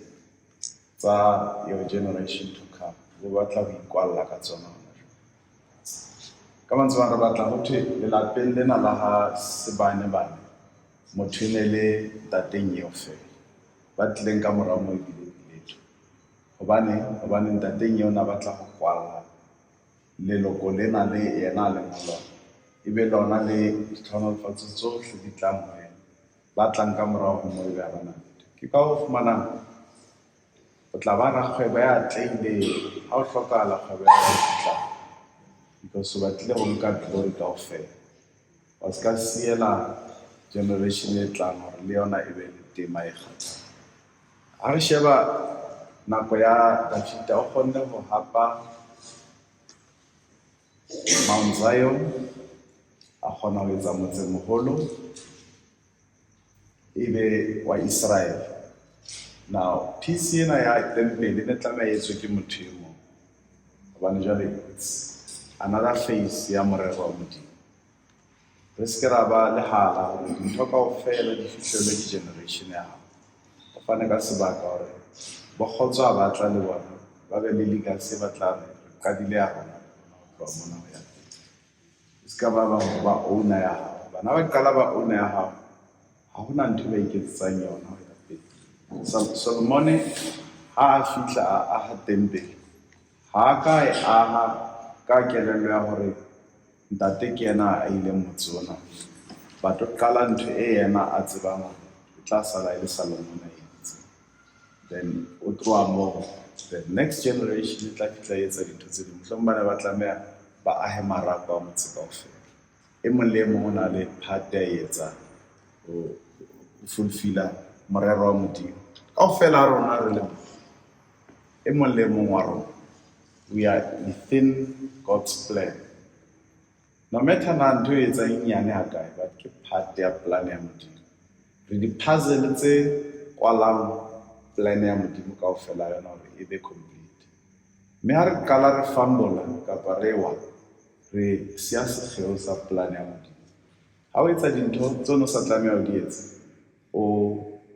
Speaker 1: tsa your generation to come, o batla ho ikwalla ka tsona hona jwale. Ka mantswe a re batla ho thwe lelapeng lena la ha Sebane bane, motho e ne le ntateng eo fela, ba tlileng ka mora moo ebile letho. Hobane ntateng eo na batla ho kwalla leloko lena le yena a leng ho lona e be lona le ditlhonolofatso tsohle di tlang ho yena ba tlang ka morao ho moo e be a bana ke ka ho fumanang o tla ba rakgwebo ya atleileng ha o hlokahala kgwebo ya hao e fihla because o batlile ho nka glory kaofela wa se ka siela generation e tlang hore le yona e be le tema e kgathang. Ha re sheba nako ya Dafita o kgonne ho hapa Mount Zion, a kgona ho etsa motsemoholo ebe wa Israel. Now, peace ena ya tempele ne tlameha etswe ke motho e mong hobane jwale another phase ya morero wa Modimo. Re se ke ra ba lehala hore dintho kaofela di fihlelwe ke generation ya hao. O fane ka sebaka hore ba kgotso ha ba tla le bona ba be le legacy ba tla re kadile ya rona ho tloha mona ho ya pele. E se ka ba ba owner ya hao. Bana ba qala ba owner ya hao ha hona ntho ba iketsetsang yona ho ya pele. Solomone ha a fihla a aha tempele ha ka e aha ka kelello ya hore ntate ke yena a ileng motse ona ba tlo qala ntho e yena a tsebang hore e tla sala e le Solomone a entse. Then o tloha moo the next generation e tla fihla e etsa dintho tse ding mohlomong bana ba tlameha ba ahe marako a motse kaofela e mong le mong o na le part ya etsang ho fulfilla morero wa Modimo kaofela rona re le e mong le mong wa rona we are within God's plan. No matter na ntho e etsang inyane ha kae but ke part ya plan ya Modimo. Re di-puzzle tse kwalang plan ya Modimo kaofela yona hore e be complete. Mme ha re qala re fumble kapa re wa re siya sekgeo sa plan ya Modimo. Ha o etsa dintho tse o sa tlameha ho di etsa o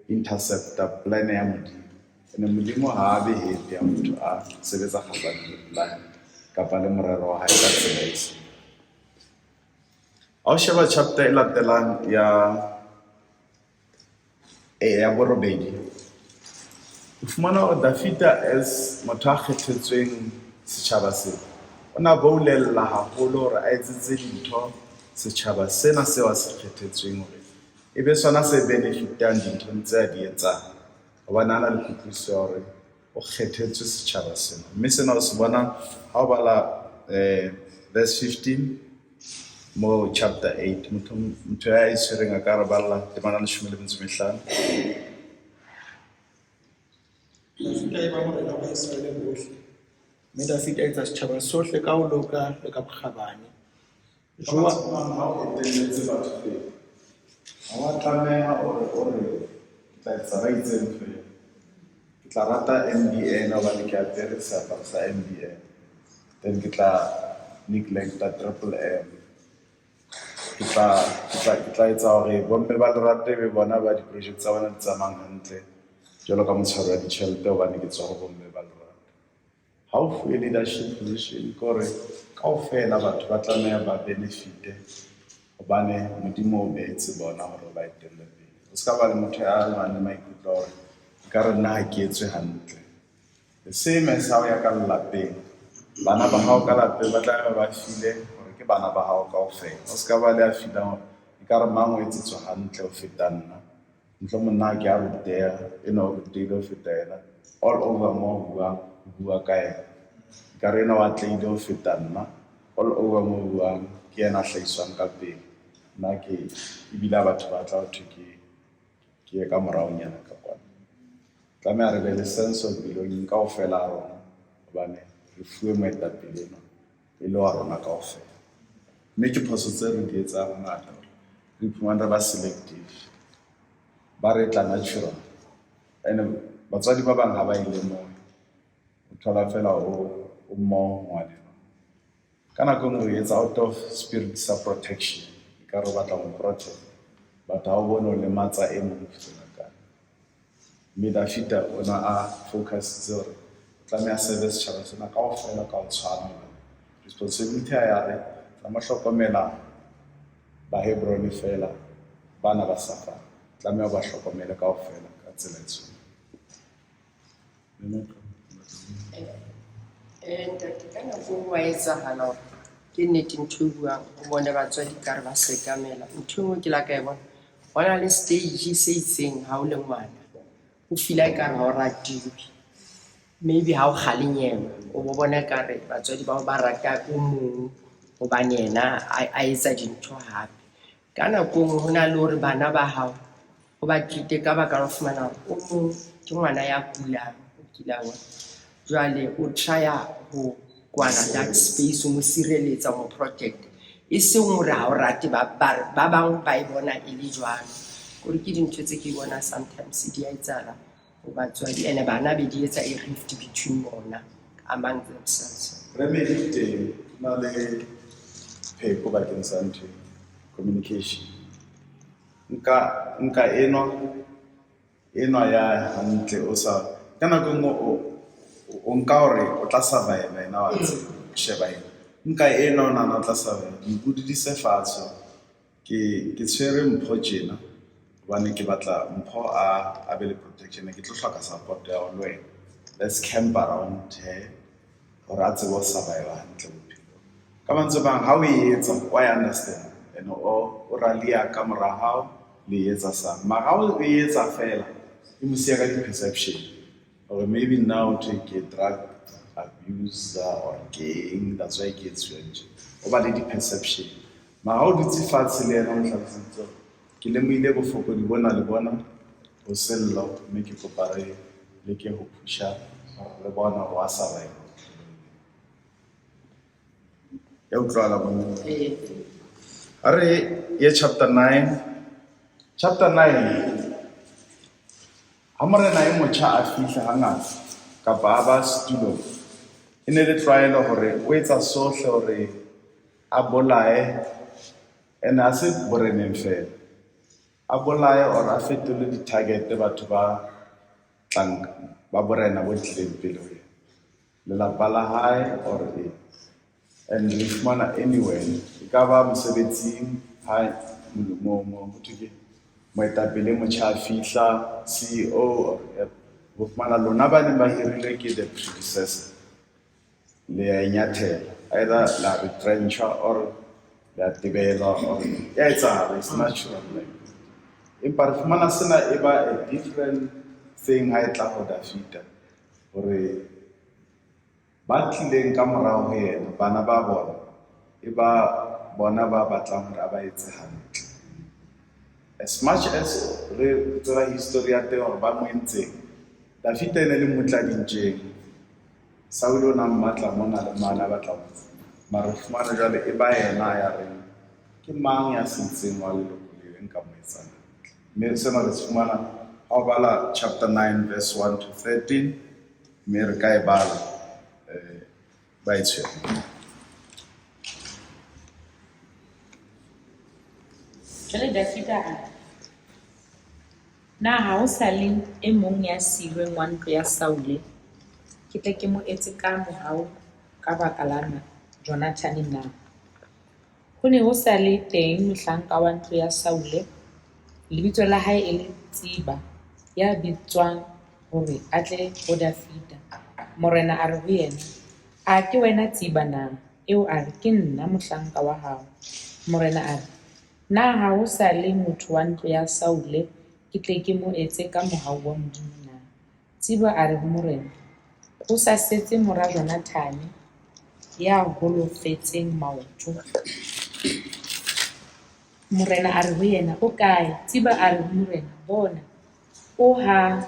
Speaker 1: intercepta plan ya Modimo. Ene Modimo ha a be happy ya motho a sebetsa kgahlano le plan kapa le morero wa hae ka tsela e seng. Ha o sheba chapter e latelang ya borobedi o fumana hore Dafita as motho a kgethetsweng setjhaba sena o na boulella haholo hore a etsetse dintho setjhaba sena seo a se kgethetsweng hore e be sona se benefitang dinthong tse a di etsang hobane a na le kutlwisiso hore o kgethetswe setjhaba sena. Mme sena o se bona ha o bala verse 15 mo chapter 8 motho ya e tshwereng a ka re balla temana 15.
Speaker 7: Dafita e ba morena wa Israele bohle. Mme Dafita a etsa setjhaba sohle ka ho loka le ka bokgabane.
Speaker 1: Ha o etelletse batho fela ha wa tlameha hore o re tla etsa ba itseng fela ke tla rata MBN hobane ke apere seaparo sa MBN then ke tla neglecta triple M ke tla etsa hore bomme ba lerate be bona ba di-project tsa bona di tsamayang hantle jwalo ka motshwaro wa ditjhelete hobane ke tswa ho bomme ba lerate. Ha o fuwe leadership position ke hore kaofela batho ba tlameha ba benefite hobane Modimo o beetse bona hore ba etelle pele. O se ka ba le motho ya nang le maikutlo hore ka re nna ha ke etswe hantle. The same as ha o ya ka lelapeng bana ba hao ka lapeng ba tlameha ba file hore ke bana ba hao kaofela. O se ka ba le a filang hore ka re mang o etsetswa hantle ho feta nna mohlomong nna ke a ruteha ena o rutehile ho feta yena all over mo bua ka yena ka re ena wa tleile ho feta nna all over mo buang ke yena a hlahiswang ka pele nna ke ebile batho ba tla batho ke ye ka moraonyana ka kwana. Tlameha re be le sense of belonging kaofela a rona hobane re fuwe moetapele ena e le wa rona kaofela. Mme ke phoso tse re di etsang ngata re iphumana re ba selective ba re tla natural ene batswadi ba bang ha ba ile moo o thola fela o mo ngwane ka nako nngwe etsa out of spirit sa protection ka re batla mo protect but ha o bone o lematsa e mong fela ka mme Dafita ona a focus hore tlameha service setjhaba sena kaofela ka ho tshwana responsibility ya re tla mo hlokomela ba Hebron fela bana ba Safa tlameha ba hlokomele kaofela ka tsela e tshwanang.
Speaker 6: Ntate ka nako wa etsahala hore ke nnete ntho e buang o bone batswadi ka re ba sekamela. Ntho e nngwe ke la ka e bona ho na le stage se itseng ha o le ngwana o feel-a ekare ha o ratiwe, maybe ha o kgalenyelwa o bo bona ekare batswadi bao ba rata o mong hobane yena a etsa dintho hape. Ka nako e nngwe ho na le hore bana ba hao o ba treat-e ka baka la ho fumana hore o mong ke ngwana ya kulang, o kila bona. Jwale o try-a ho kwana that space, o mo sireletsa, mo protect. E seng hore ha o rate ba bang ba e bona e le jwalo. Kore ke dintho tse ke bona sometimes di a etsahala ho batswadi, ene bana be di etsa a rift between bona among themselves.
Speaker 1: Remedy teng na le pheko bakeng sa ntho communication. Nka enwa ya hantle o sa ka nako e nngwe o nka hore o tla survive ena wa sheba ena nka enwa o nana o tla survive dipudise fatshe ke tshwere mpho tjena hobane ke batla mpho a be le protection ke tlo hloka support ya ho lwena. Let's camp around her hore a tsebe ho survive hantle bophelo ka mantswe bang ha o etsa why understand and o ralia ka mora hao le etsa sa mara ha o etsa fela e mo sia ka di perception or maybe now take a drug abuse or gang, that's why ke tswetse o ba le di perception mara ha o dutse fatshe le yena o tlhatsitse ke lemoile bofoko di bona le bona o sello mme ke kopare le ke ho pusha le bona wa survive ya utlwala bona are ye chapter 9 Amorena e motjha a fihla hangata kapa a ba setulong e ne le tlwaelo hore o etsa sohle hore a bolae ene a se boreneng fela a bolae or a fetole di-target batho ba tlang ba borena bo tlileng pele ho yena lelapa la hae or and re fumana anywhere e ka ba mosebetsing hae moetapele motjha a fihla CEO ho fumana lona ba ne ba hirile ke the predecessor le ya inyathela either la retrencha or la tibela or it's natural like empa re fumana sena e ba a different thing ha e tla ho Dafita hore ba tlileng ka morao ho yena bana ba bona e ba bona ba batlang hore ba etse hantle as much as re tsela history ya teng hore ba mo entseng Dafita ene le motladintjeng Samuele o na mmatla mona le mana ba tla mara re fumana jwale e ba yena ya reng ke mang ya setseng wa leloko le nka mo etsang mme sena re se fumana ha o bala chapter 9 verse 1 to 13 mme re ka e bala ba e tshwere
Speaker 4: Jwale Dafita a na ha o sa le e mong ya silweng wa ntlo ya Saule ke tle ke mo etse ka mohau ka baka la Jonathan na ho ne ho sa le teng mohlanka wa ntlo ya Saule lebitso la hae e le Tsiba ya bitswang hore a tle ho Dafita. Morena a re ho yena a ke wena Tsiba na eo a re ke nna mohlanka wa hao. Morena a re na ha o sa le motho wa ntlo ya Saule ke tle ke mo etse ka mohau wa Modimo na. Tsiba a re ho morena o sa setse mora Jonathan ya holofetseng maoto. Morena a re ho yena o kae? Tsiba a re ho morena bona o ha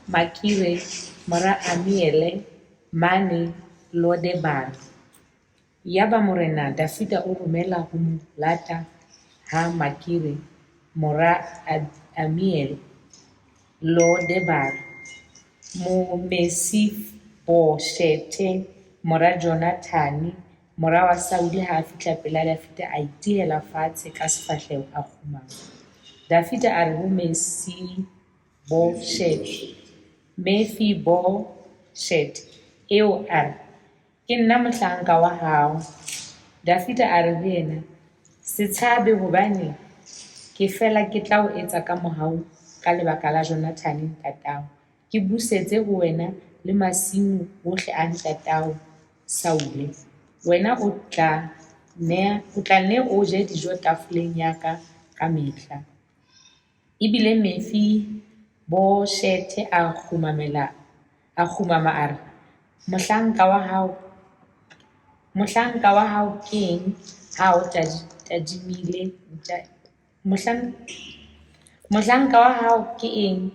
Speaker 4: Makire mora Amiele mane Lodebar. Yaba morena Dafita o romela ho mo lata ha Makire mora Amiel Lodebar mo Mesiboshete mora Jonathan mora wa Sauli ha fihla pela Dafita a itihela fatshe ka sefahleho a khumana. Dafita a re ho Mefiboshet eo a re ke nna mohlanka wa hao. Dafita a re ho yena se tshabe hobane ke fela ke tla o etsa ka mohau ka lebaka la Jonathan ntatao ke busetse ho wena le masimo ohle a ntatao Saule, wena o tla nne o je dijo tafoleng ya ka ka mehla. Ebile Mefiboshethe a kgumama a re, mohlanka wa hao ke eng ha o tadimile mohlanka wa hao ke eng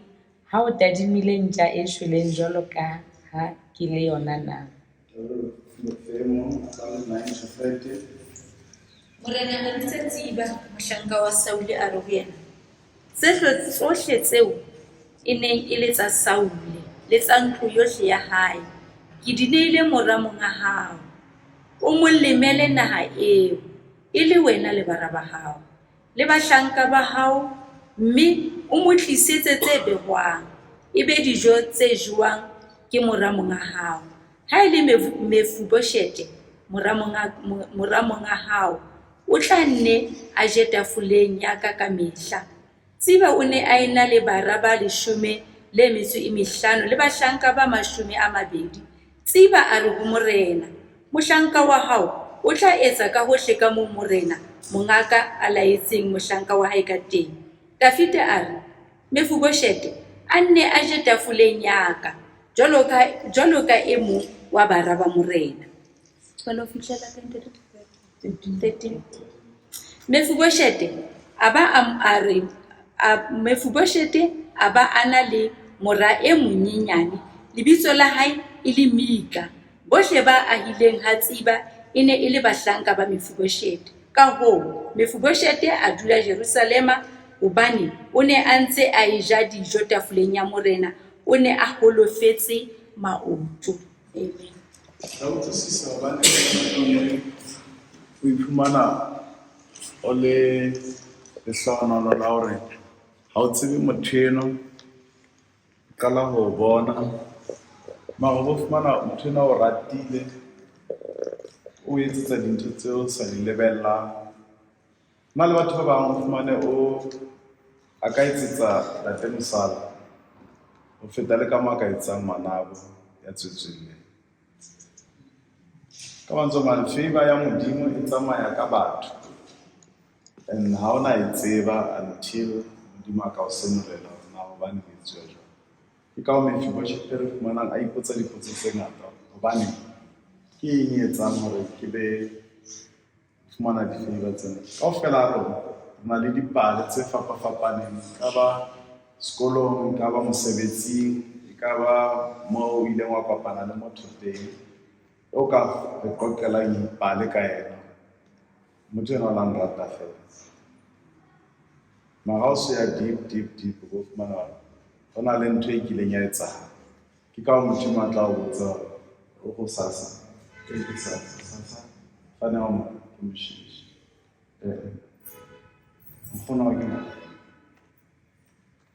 Speaker 4: ha o tadimile ntja e shweleng jwalo ka ha ke le yona na?
Speaker 3: Morena a ntse tsiba mohlanka wa Saule a re ho yena, tsohle tseo e neng e le tsa Saule le tsa ntlo yohle ya hae ke di neile moramong a hao. O mo lemele naha eo e le wena le bara ba hao le bahlanka ba hao, mme o mo tlisetse tse behwang e be dijo tse jewang ke moramong a hao. Ha e le Mefiboshete moramong a hao, o tla nne a je tafoleng ya ka ka mehla. Tsiba o ne a ena le bara ba 15 le bahlanka ba 20. Tsiba a re ho morena, mohlanka wa hao o tla etsa ka hohle ka moo morena mongaka a laetseng mohlanka wa hae ka teng. Dafite a re, Mefiboshete a nne a je tafoleng ya ka jwalo ka e mong wa bara ba morena. Mefiboshete a ba a na le mora e monyenyane, lebitso la hae e le Mika. Bohle ba ahileng ha Tsiba e ne e le bahlanka ba Mefiboshete. Ka hoo Mefiboshete a dula Jerusalema hobane o ne a ntse a e ja dijo tafoleng ya morena, o ne a holofetse maoto. Amen.
Speaker 1: O iphumana o le lehlohonolo la hore ha o tsebe motho eno, o qala ho bona mara o fumana motho ena o ratile, o etsetsa dintho tseo sa di lebellang. Na le batho ba bang o fumane a ka etsetsa ntate Mosala ho feta le ka moo a ka etsang Manabo ya tswetsweng. Ka mantswe a mang, favor ya Modimo e tsamaya ka batho, and ha ona e tseba until Modimo a ka o senolela hore na hobane ke etsuwa jwang. Ke ka Mefiboshete re fumanang a ipotsa dipotso tse ngata, hobane ke eng e etsang hore ke be fumana di-favor tsena. Kaofela ha rona re na le dipale tse fapafapaneng, e ka ba sekolong, e ka ba mosebetsing, e ka ba moo o ileng wa kopana le motho teng, o ka re qoqelang ipale ka yena, motho ena o la nrata fela. Mara ha o se ya deep o fumana ho na le ntho e kileng ya etsahala. Ke ka Modimo a tla o botsa hore o go sasa fane ha mo ke mosheshe nkgono wa ke mang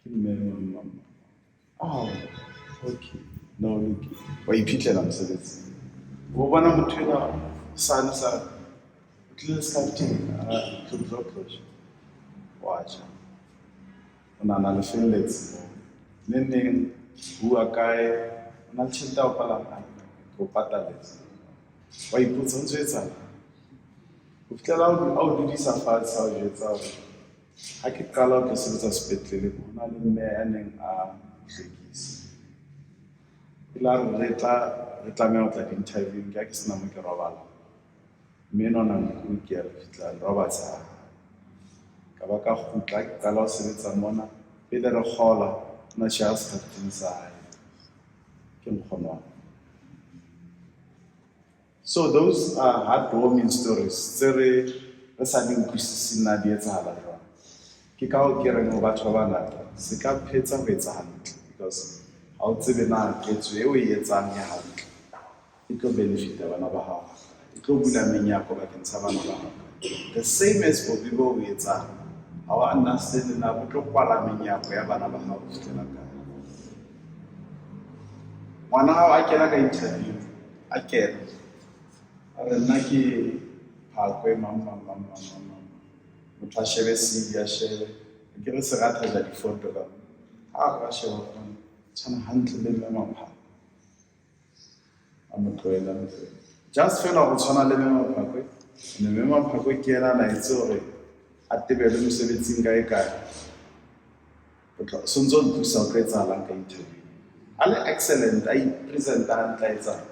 Speaker 1: ke mmele wa mama. Okay, no, wa iphitlhela mosebetsing, o bona motho ena sane sa o tlile sekateng a tlotlotlotlo wa tja o na le felletse neng bua kae, o na le tjhelete ya ho palama ko pataletse, wa ipotsa o ntso etsang ho fihlela a o dudisa fatshe, a o jwetsa hore ha ke qala ho tlo sebetsa sepetlele ho na le mme ya neng a hlwekisa. Re tlameha ho tla di-interview ke ha ke sena mo ke robala, mme nona nku ke re fihla robatsa ka ba ka kgutla ke qala ho sebetsa mona pele re kgola na share sefateng sa hae ke nkgono wa. So those are heartwarming stories tse re sa di utlwisising na di etsahala jwang. Ke ka ho ke reng ho batho ba bangata se ka phetsa ho etsa hantle, because ha o tsebe na ketso eo e etsang ya hantle e tlo benefita bana ba hao, e tlo bula menyako bakeng sa bana ba hao. The same as for people o etsang ha wa understand na o tlo kwala menyako ya bana ba hao fihlela kae. Ngwana hao a kena ka interview, a kena a re nna ke Phakwe mama motho a shebe CV a shebe ke re se rata ja difoto ka ha ra sheba tshwana hantle le mme Mapha a mo tloela just fela go tshwana le Memaphakwe. And Memaphakwe ke ena na itse gore a tebele mosebetsing kae so ntse o nthusa o ka etsahalang ka interview a le excellent a ipresenta hantle a etsang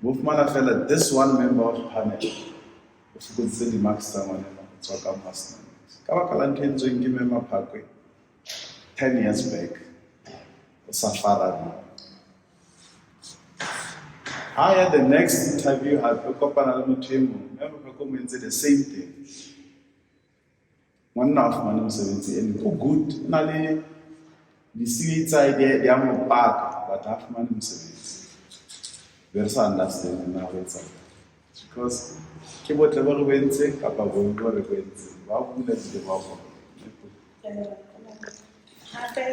Speaker 1: mo fumana fela this one member of panel o fokoditse di-marks tsa ngwanena go tswa ka masna ka baka la ntho e ntsweng ke Memaphakwe 10 years back o sa fara haya the next interview ha o kopana le motho e mong Memaphakwe mo entse the same thing ngwanna a fumane mosebetsi and o good o na le di-CV tsa di a mo paka but ha fumane mosebetsi be re sa understand na go etsa because ke botle bo re boentse kapa bo re boentse ba bula dile ba go
Speaker 3: Hape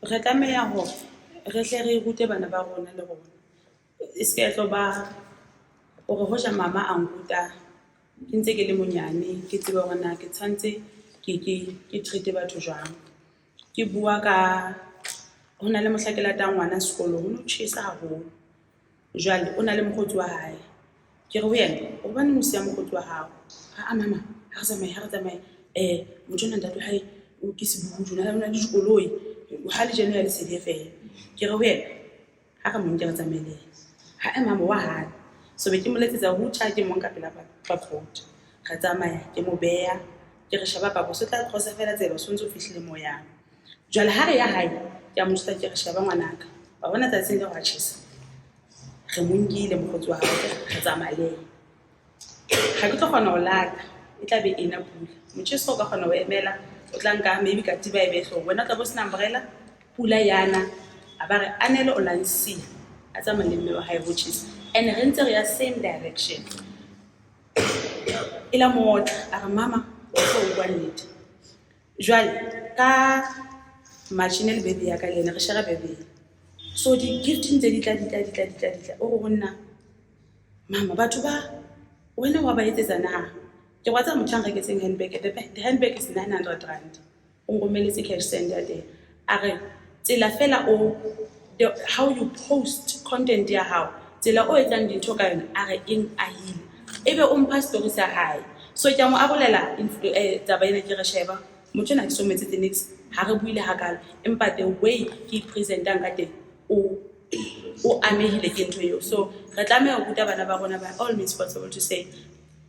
Speaker 3: re tlameha hore re tle re rute bana ba rona le rona e se ke tlo ba gore hoja mama a nkuta ke ntse ke le monyane ke tsebe hore na ke tshwantse ke treat batho jwang ke bua ka ho na le mohla ke latang ngwana sekolo ho no tjhesa haholo jwale o na le mokgotsi wa hae ke re ho yena o bane mo sia mokgotsi wa hao a mama ha re tsamaye motho nna ntate hae o ke se budu na le dikoloi ha le jeno ya le CDF ke re ho yena ha ka mong ke re tsamaile ha mama wa ha so be ke mo letsetsa ho tjha ke mong ka pela ba phot ga tsamaya ke mo beya ke re shaba papa so tla khosa fela tsela so ntse o fihlile mo ya jwale ha re ya hae ke a mo tsa ke re shaba ngwanaka ba bona tsa tseng le wa tshisa re mongile mokgotsi wa hao ga tsamaya ha ke tlo kgona ho lata e tla be ena pula motjheso o ka kgona ho emela o tla nka maybe ka tiba e behlo wena tla bo sena umbrella pula yana a ba re anele o lansia a tsamaya le mme wa hae botjhisa and re ntse re ya same direction ila motla a re mama o so o bua nnete jwale ka machinel baby ya ka lena re shara baby so di gifting tse di tla o go nna mama batho ba wena wa ba etsetsa na ke wa tsa motjhanga ke tseng handbag the handbag is 900 rand o ngomeletse cash send ya teng a re tsela fela o how you post content ya how tsela o etsang dintho ka yona a re eng a hile ebe o mpha story sa hae so ke mo abolela taba ena ke re sheba motho na ke so metsetse next ha re buile hakalo empa the way ke presentang ka teng o amehile ke ntho eo so re tlameha ho ruta bana ba rona by all means possible to say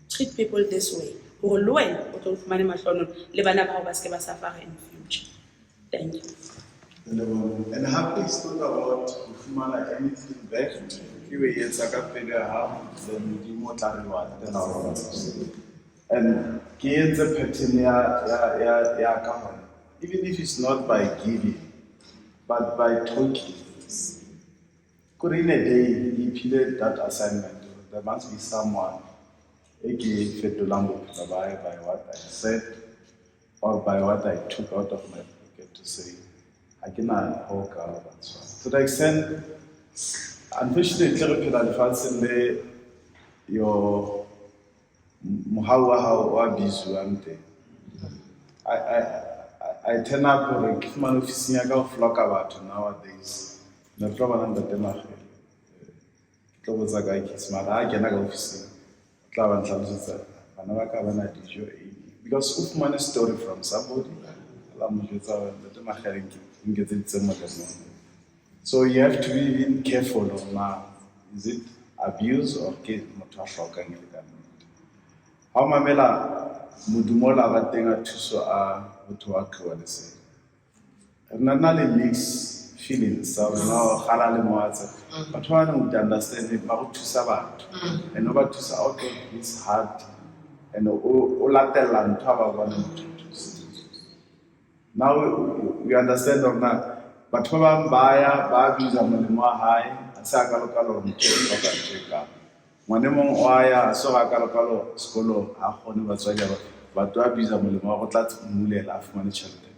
Speaker 3: treat people this way hore le wena o tlo fumane mahlono le bana ba hao ba se ba suffer in the future. Thank you.
Speaker 1: And happy is not about fumana anything back ke we etsa ka pele ha then di mo tla re wa tena ho and ke etsa pattern ya ka hona even if it's not by giving but by talking could in a day you play that assignment there must be someone eke fetolang bophelo by what I said or by what I took out of my pocket to say I cannot hold out to the extent unfortunately re phela lefatsheng le your how busy am teng I turn up hore ke fumane office ya ka go floka batho nowadays ne tlo bana ntate magele ke tlo botsa ka ke smart ha ke na ka office tla ba ntlaletsa bana ba ka bana dijo because o fumane story from somebody la mo jwetsa ntate magele ke ngetse tsemo ka mona. So you have to be even careful of now. Is it abuse or ke motho a hlokang le ka nnete? Ha o mamela modumola ba teng a thuso a motho wa tloa le se. Re na le mix feelings sa rona o gala le moatsa. Batho ba no understand ba go thusa batho. And ba thusa out of his heart and o latela ntho ba bona motho. Now we understand or not. Batho ba bang ba biza molemo wa hae a sa ka lokalo motho ba ka tsheka ngwane mong o aya so ga ka lokalo sekolo a gone batswadi ba batho ba biza molemo wa go tla tsemulela a fumane tšhelete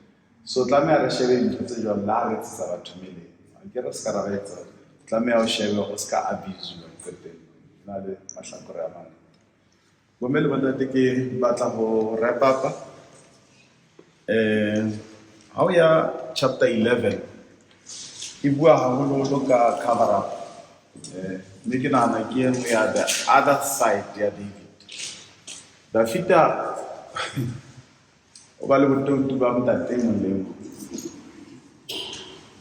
Speaker 1: so tlameha re shebe dintho tse jwalo la re tsa batho meleng a ke re ska ra etsa tlameha o shebe go ska abuse ba tsete na le mahlakore a mang bomele bona ke batla go wrap up how ya chapter 11 e bua haholo ka cover up mme ke nagana ke e nngwe ya the other side ya David. Dafita o ba le botontu ba ntate mongwe le mongwe,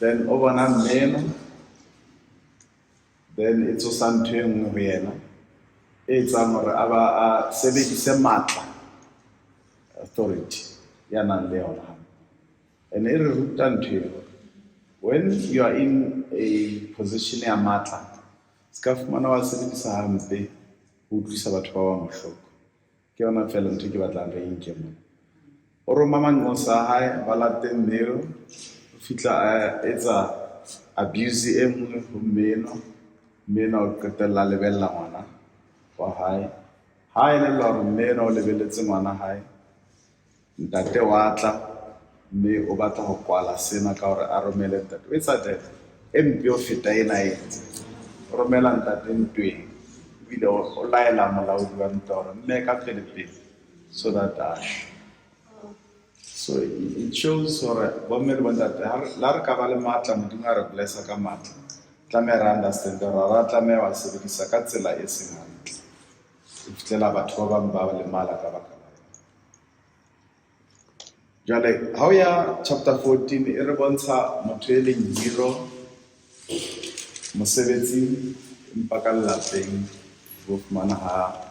Speaker 1: then o bona mmeno, then e tsosa ntho e nngwe ho yena e etsang hore a ba a sebedise matla, authority ya nang le yona. And e re ruta ntho eo, when you are in a position ya matla, ska fumana wa sebedisa hampe ho utlwisa batho ba bang bohloko. Ke yona fela ntho ke batlang re nke mona. O roma manqosa a hae ba late mmeo, o fihla a etsa abuse e nngwe ho mmeno o qetella a lebella ngwana wa hae. Ha e le hore mmeno o lebelletse ngwana hae, ntate wa tla mme o batla ho kwala sena ka hore a romele ntate. O etsa e mpe o feta ena e etse. O romela ntate ntweng, ebile o laela molaodi wa ntwa hore mme ka pele so that so it shows hore bomme le bontate la re ka ba le matla, Modimo a re blessa ka matla, tlameha re understand hore ra tlameha wa sebedisa ka tsela e seng hantle ho fihlela batho ba bang ba lemala ka baka la yona. Jwale ha o ya chapter 14 e re bontsha motho e leng hero mosebetsing, empa ka lapeng bo fumana ha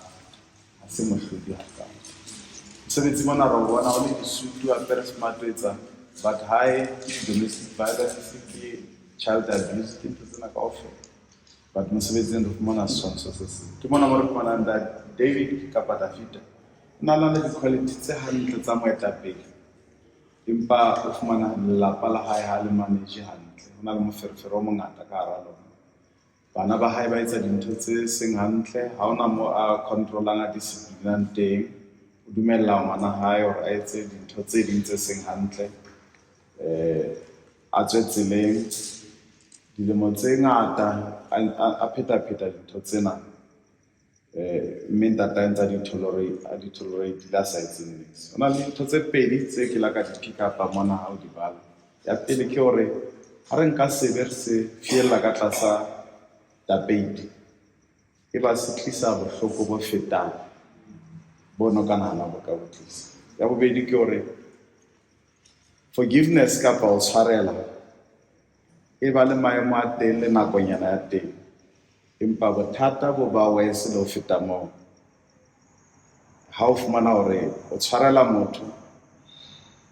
Speaker 1: se mohlodi hakalo. Mosebetsi mona re bona o le disutu a very smart etsa, but high domestic violence ke child abuse ke ntho tsena kaofela, but mosebetsing re fumana setshwantsho se seng. Ke mona mo re fumanang David kapa Dafita o na le di-quality tse hantle tsa moetapele, empa o fumana lelapa la hae ha le manage hantle, ho na le moferefere o mongata ka hara lona. Bana ba hae ba etsa dintho tse seng hantle, ha hona mo a controlang a disciplinang teng, o dumella ngwana hae hore a etse dintho tse ding tse seng hantle, a tswe tseleng dilemo tse ngata a pheta dintho tsena, mme ntate a ntse a di-tolerate a sa etseng niks. Ho na le dintho tse pedi tse ke la ka di pick up mona ha o di bala. Ya pele ke hore ha re nka sebe re se fiela ka tlasa tapeiti, e ba se tlisa bohloko bo fetang bono ka nahana bo ka botlisa. Ya bobedi ke hore forgiveness kapa ho tshwarela e ba le maemo a teng le nakonyana ya teng, empa bothata bo ba wese le ho feta moo. Ha o fumana hore o tshwarela motho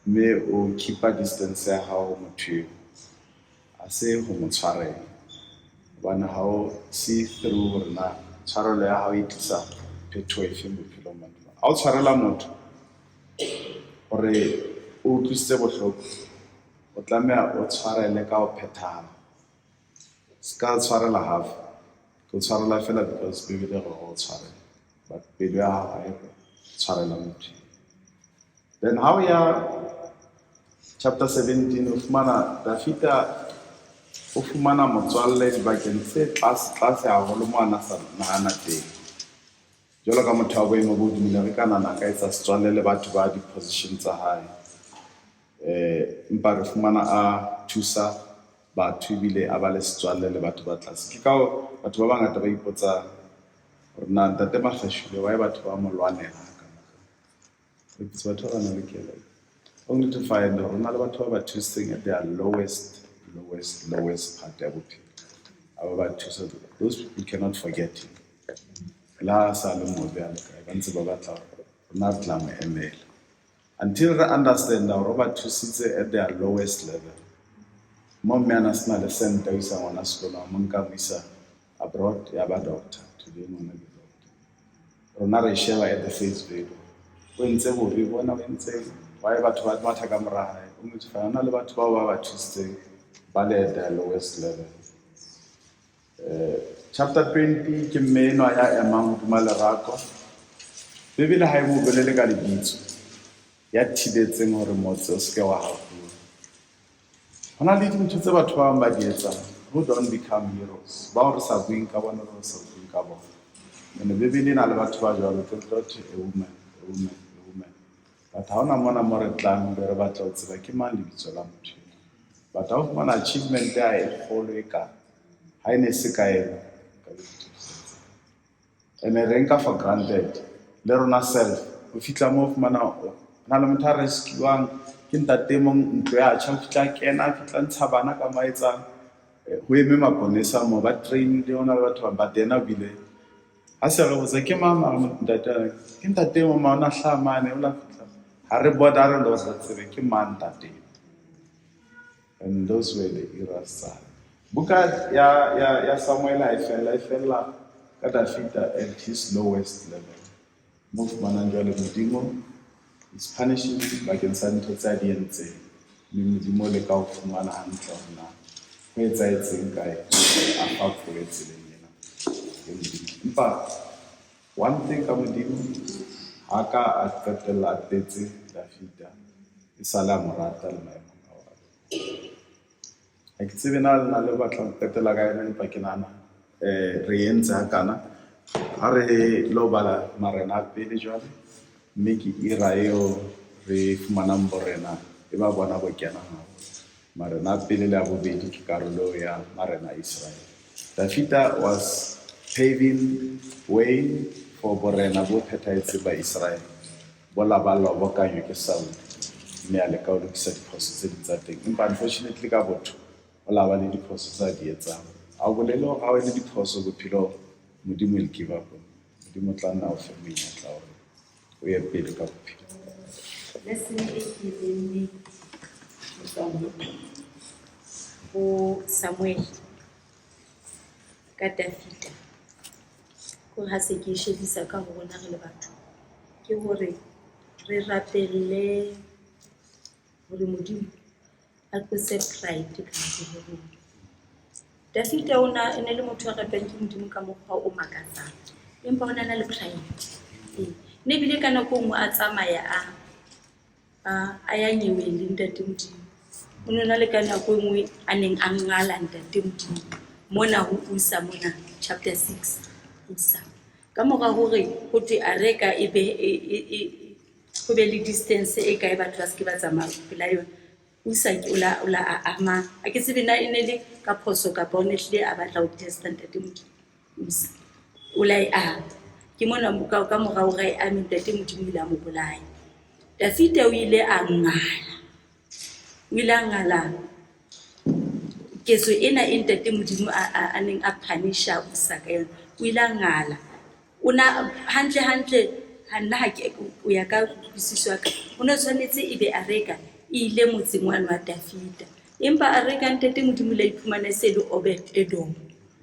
Speaker 1: mme o keepa distance ya hao motho eo, a se ho mo tshwarela, hobane ha o see through hore na tshwarelo ya hao e tlisa phethoho efe bophelong ba motho. Ha o tshwarela motho hore o utlwisitse bohloko, o tlameha o tshwarele ka ho phethahala, ska tshwarela half, ke tshwarela fela because bibele re go tshwarela, but pelo ya hao ha e tshwarela motho. Then ha o ya chapter 17 o fumana Dafita o fumana motswalle dibakeng tse tlase haholo mo ana sa nahana teng. Jwalo ka motho wa boemo bo hodimo, re ka nahana ka etsa setswalle le batho ba di-position tsa hae, empa re fumana a thusa batho ebile a ba le setswalle le batho ba tlase. Ke ka batho ba bangata ba ipotsa hore na ntate Makgashule wa batho ba mo lwanela batho ba nang le kelello, only to find hore na le batho ba thuseng at their lowest part ya bophelo. Aba ba thusa, those people cannot forget him. La sa le mo be a le kae ba ntse ba batla rona re tla mo emela until re understand hore ba thusitse at their lowest level. Mo mme ana sena le sente o isa ngwana sekolong, mo nka mo isa abroad ya ba doctor, today ngwana ke doctor. Rona re sheba at the face value, o ntse bore bona o ntse wa batho ba matha ka mora hae, o mo tshwana na le batho ba ba thusitseng ba le at their lowest level. Chapter 20 ke mmeno ya emang hodima lerako. Bibele ha e mo bolele ka lebitso ya thibetseng hore motse o seke wa hapuwa. Ho na le dintho tse batho ba bang ba di etsang, who don't become heroes, ba hore sa buing ka bona re sa buing ka bona. Mme Bibele e na le batho ba jwalo tse tlote a woman. But ha ona mona mo re tlang be re batla ho tseba ke mang lebitso la motho. But ha o fumana achievement ya e kgolo e ka ha ene se ka ena, ka dintho di sa etseng. And re nka for granted le rona self o fitla mo fumana na le motho a rescuang ke ntate mong ntlo ya tjha o fitla kena fitla ntsha bana ka maetsang ho eme maponesa mo ba train le ona le batho ba tena bile ha se re botse ke mama ke ntate mo ma ona hlamane o la fitla ha re boda re lo sa tsebe ke man ntate. And those were the eras. Buka ya Samuele I fell ka Dafita at his lowest level. Mo fumana jwale Modimo is punishing bakeng sa ntho tsa di entse. Mme Modimo le ka o fumana hantle hona. Ho etsaetseng kae a fa pholetse le yena. Empa one thing ka Modimo ha ka a qetella a tetse Dafita e sala morata le maemo a wa. Ha ke tsebe na le batla ho qetela ka ena empa ke nana re entse hakana ha re lo bala marena a pele jwale mme ke ira eo re fumanang borena e ba bona bo kena haholo. Marena a pele le a bobedi ke karolo ya marena a Israel. Dafita was paving way for borena bo phethahetse ba Israel bo labalwa bo kanywe ke Saul mme a leka ho lokisa diphoso tse di tsa teng empa unfortunately ka botho o laba le diphoso tsa di etsang a bolele hore ha o le diphoso bophelo Modimo will give up. Modimo tla nna o fe monyetla hore o ye pele ka bophelo.
Speaker 4: Lesson e ke leng ho Samuele ka Dafita ko ha se ke shebisa ka ho bona re le batho ke hore re rapelle hore Modimo a tlose pride ka hare ho rona. Dafita ona ene le motho a ratang ke Modimo ka mokgwa o makatsang empa ona na le pride ne bile ka nako nngwe a tsamaya a ya nyeweng le ntate Modimo o ne na le ka nako nngwe a neng a ngala ntate Modimo mona ho Usa mona chapter 6 Usa ka mora hore ho te a reka e be ho be le distance e kae batho ba se ke ba tsamaya pela yona Usa ke ola a ama a ke tsebe na ene le ka phoso ka honestly a batla ho testa ntate Modimo Usa ola ke mona ka mora hore a ntate Modimo ile a mo bolaya. Dafita o ile a ngala ketso ena e ntate Modimo a neng a punisha Usa ka yona o ile a ngala ona hantle hanna ha ke o ya ka kutlwisiso ka o ne tshwanetse ebe a reka ile motseng wa Dafita empa a reka ntate Modimo la iphumana se le Obed-Edom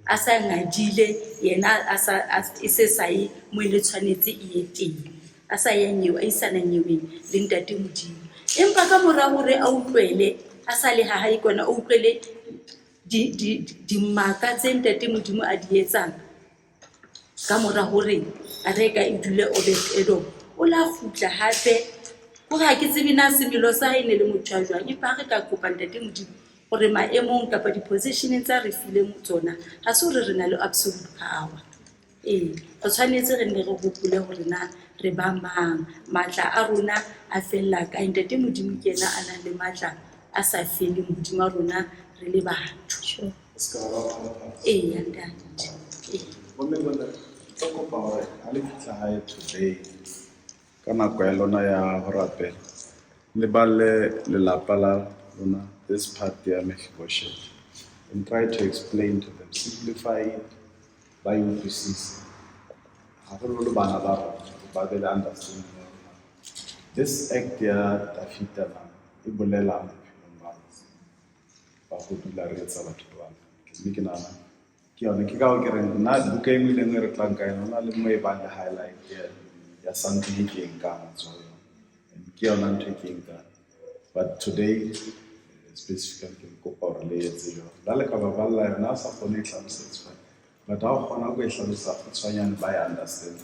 Speaker 4: a sa ngadile yena a se sai mo ile tshwanetse e ye teng a sa ya nyewe a isana nyeweng le ntate Modimo empa ka mora hore a utlwele a sa le ha ikona o utlwele di maka tse ntate Modimo a di etsang ka mora hore a reka e dule Obed-Edom o la khutla hape ho ga ke tsebe na semelo sa hae ne le motho a jwang empa re ka kopa ntate Modimo gore maemong kapa di-position tsa re fileng tsona ha se hore re na le absolute power re tshwanetse re ne re hopole hore na re ba mang matla a rona a fella ka ntate Modimo ke yena a nang le matla a sa fele Modimo a rona re le batho ya ntate
Speaker 1: Kopa hore ha le fitla hae today ka nako ya lona ya ho rapela le ba lelapa la lona this part ya Mephibosheth and try to explain to them, simplify it by utlwisisa haholo bana ba ba be le understanding this act ya Dafita na e bolela bophelong ba go dula re etsa batho ba mme ke nana ke yone ke ka o ke re nna buka e nngwe le nngwe re tlang ka yona le mo e bang le highlight ya something ke eng ka matsoho ke yona ntho e ke eng ka but today specifically ke kopa hore le etse jwalo la le ka ba balla yona sa kgone e hlalosetsa but ha o kgona go e hlalosa go tshwanyana ba e understand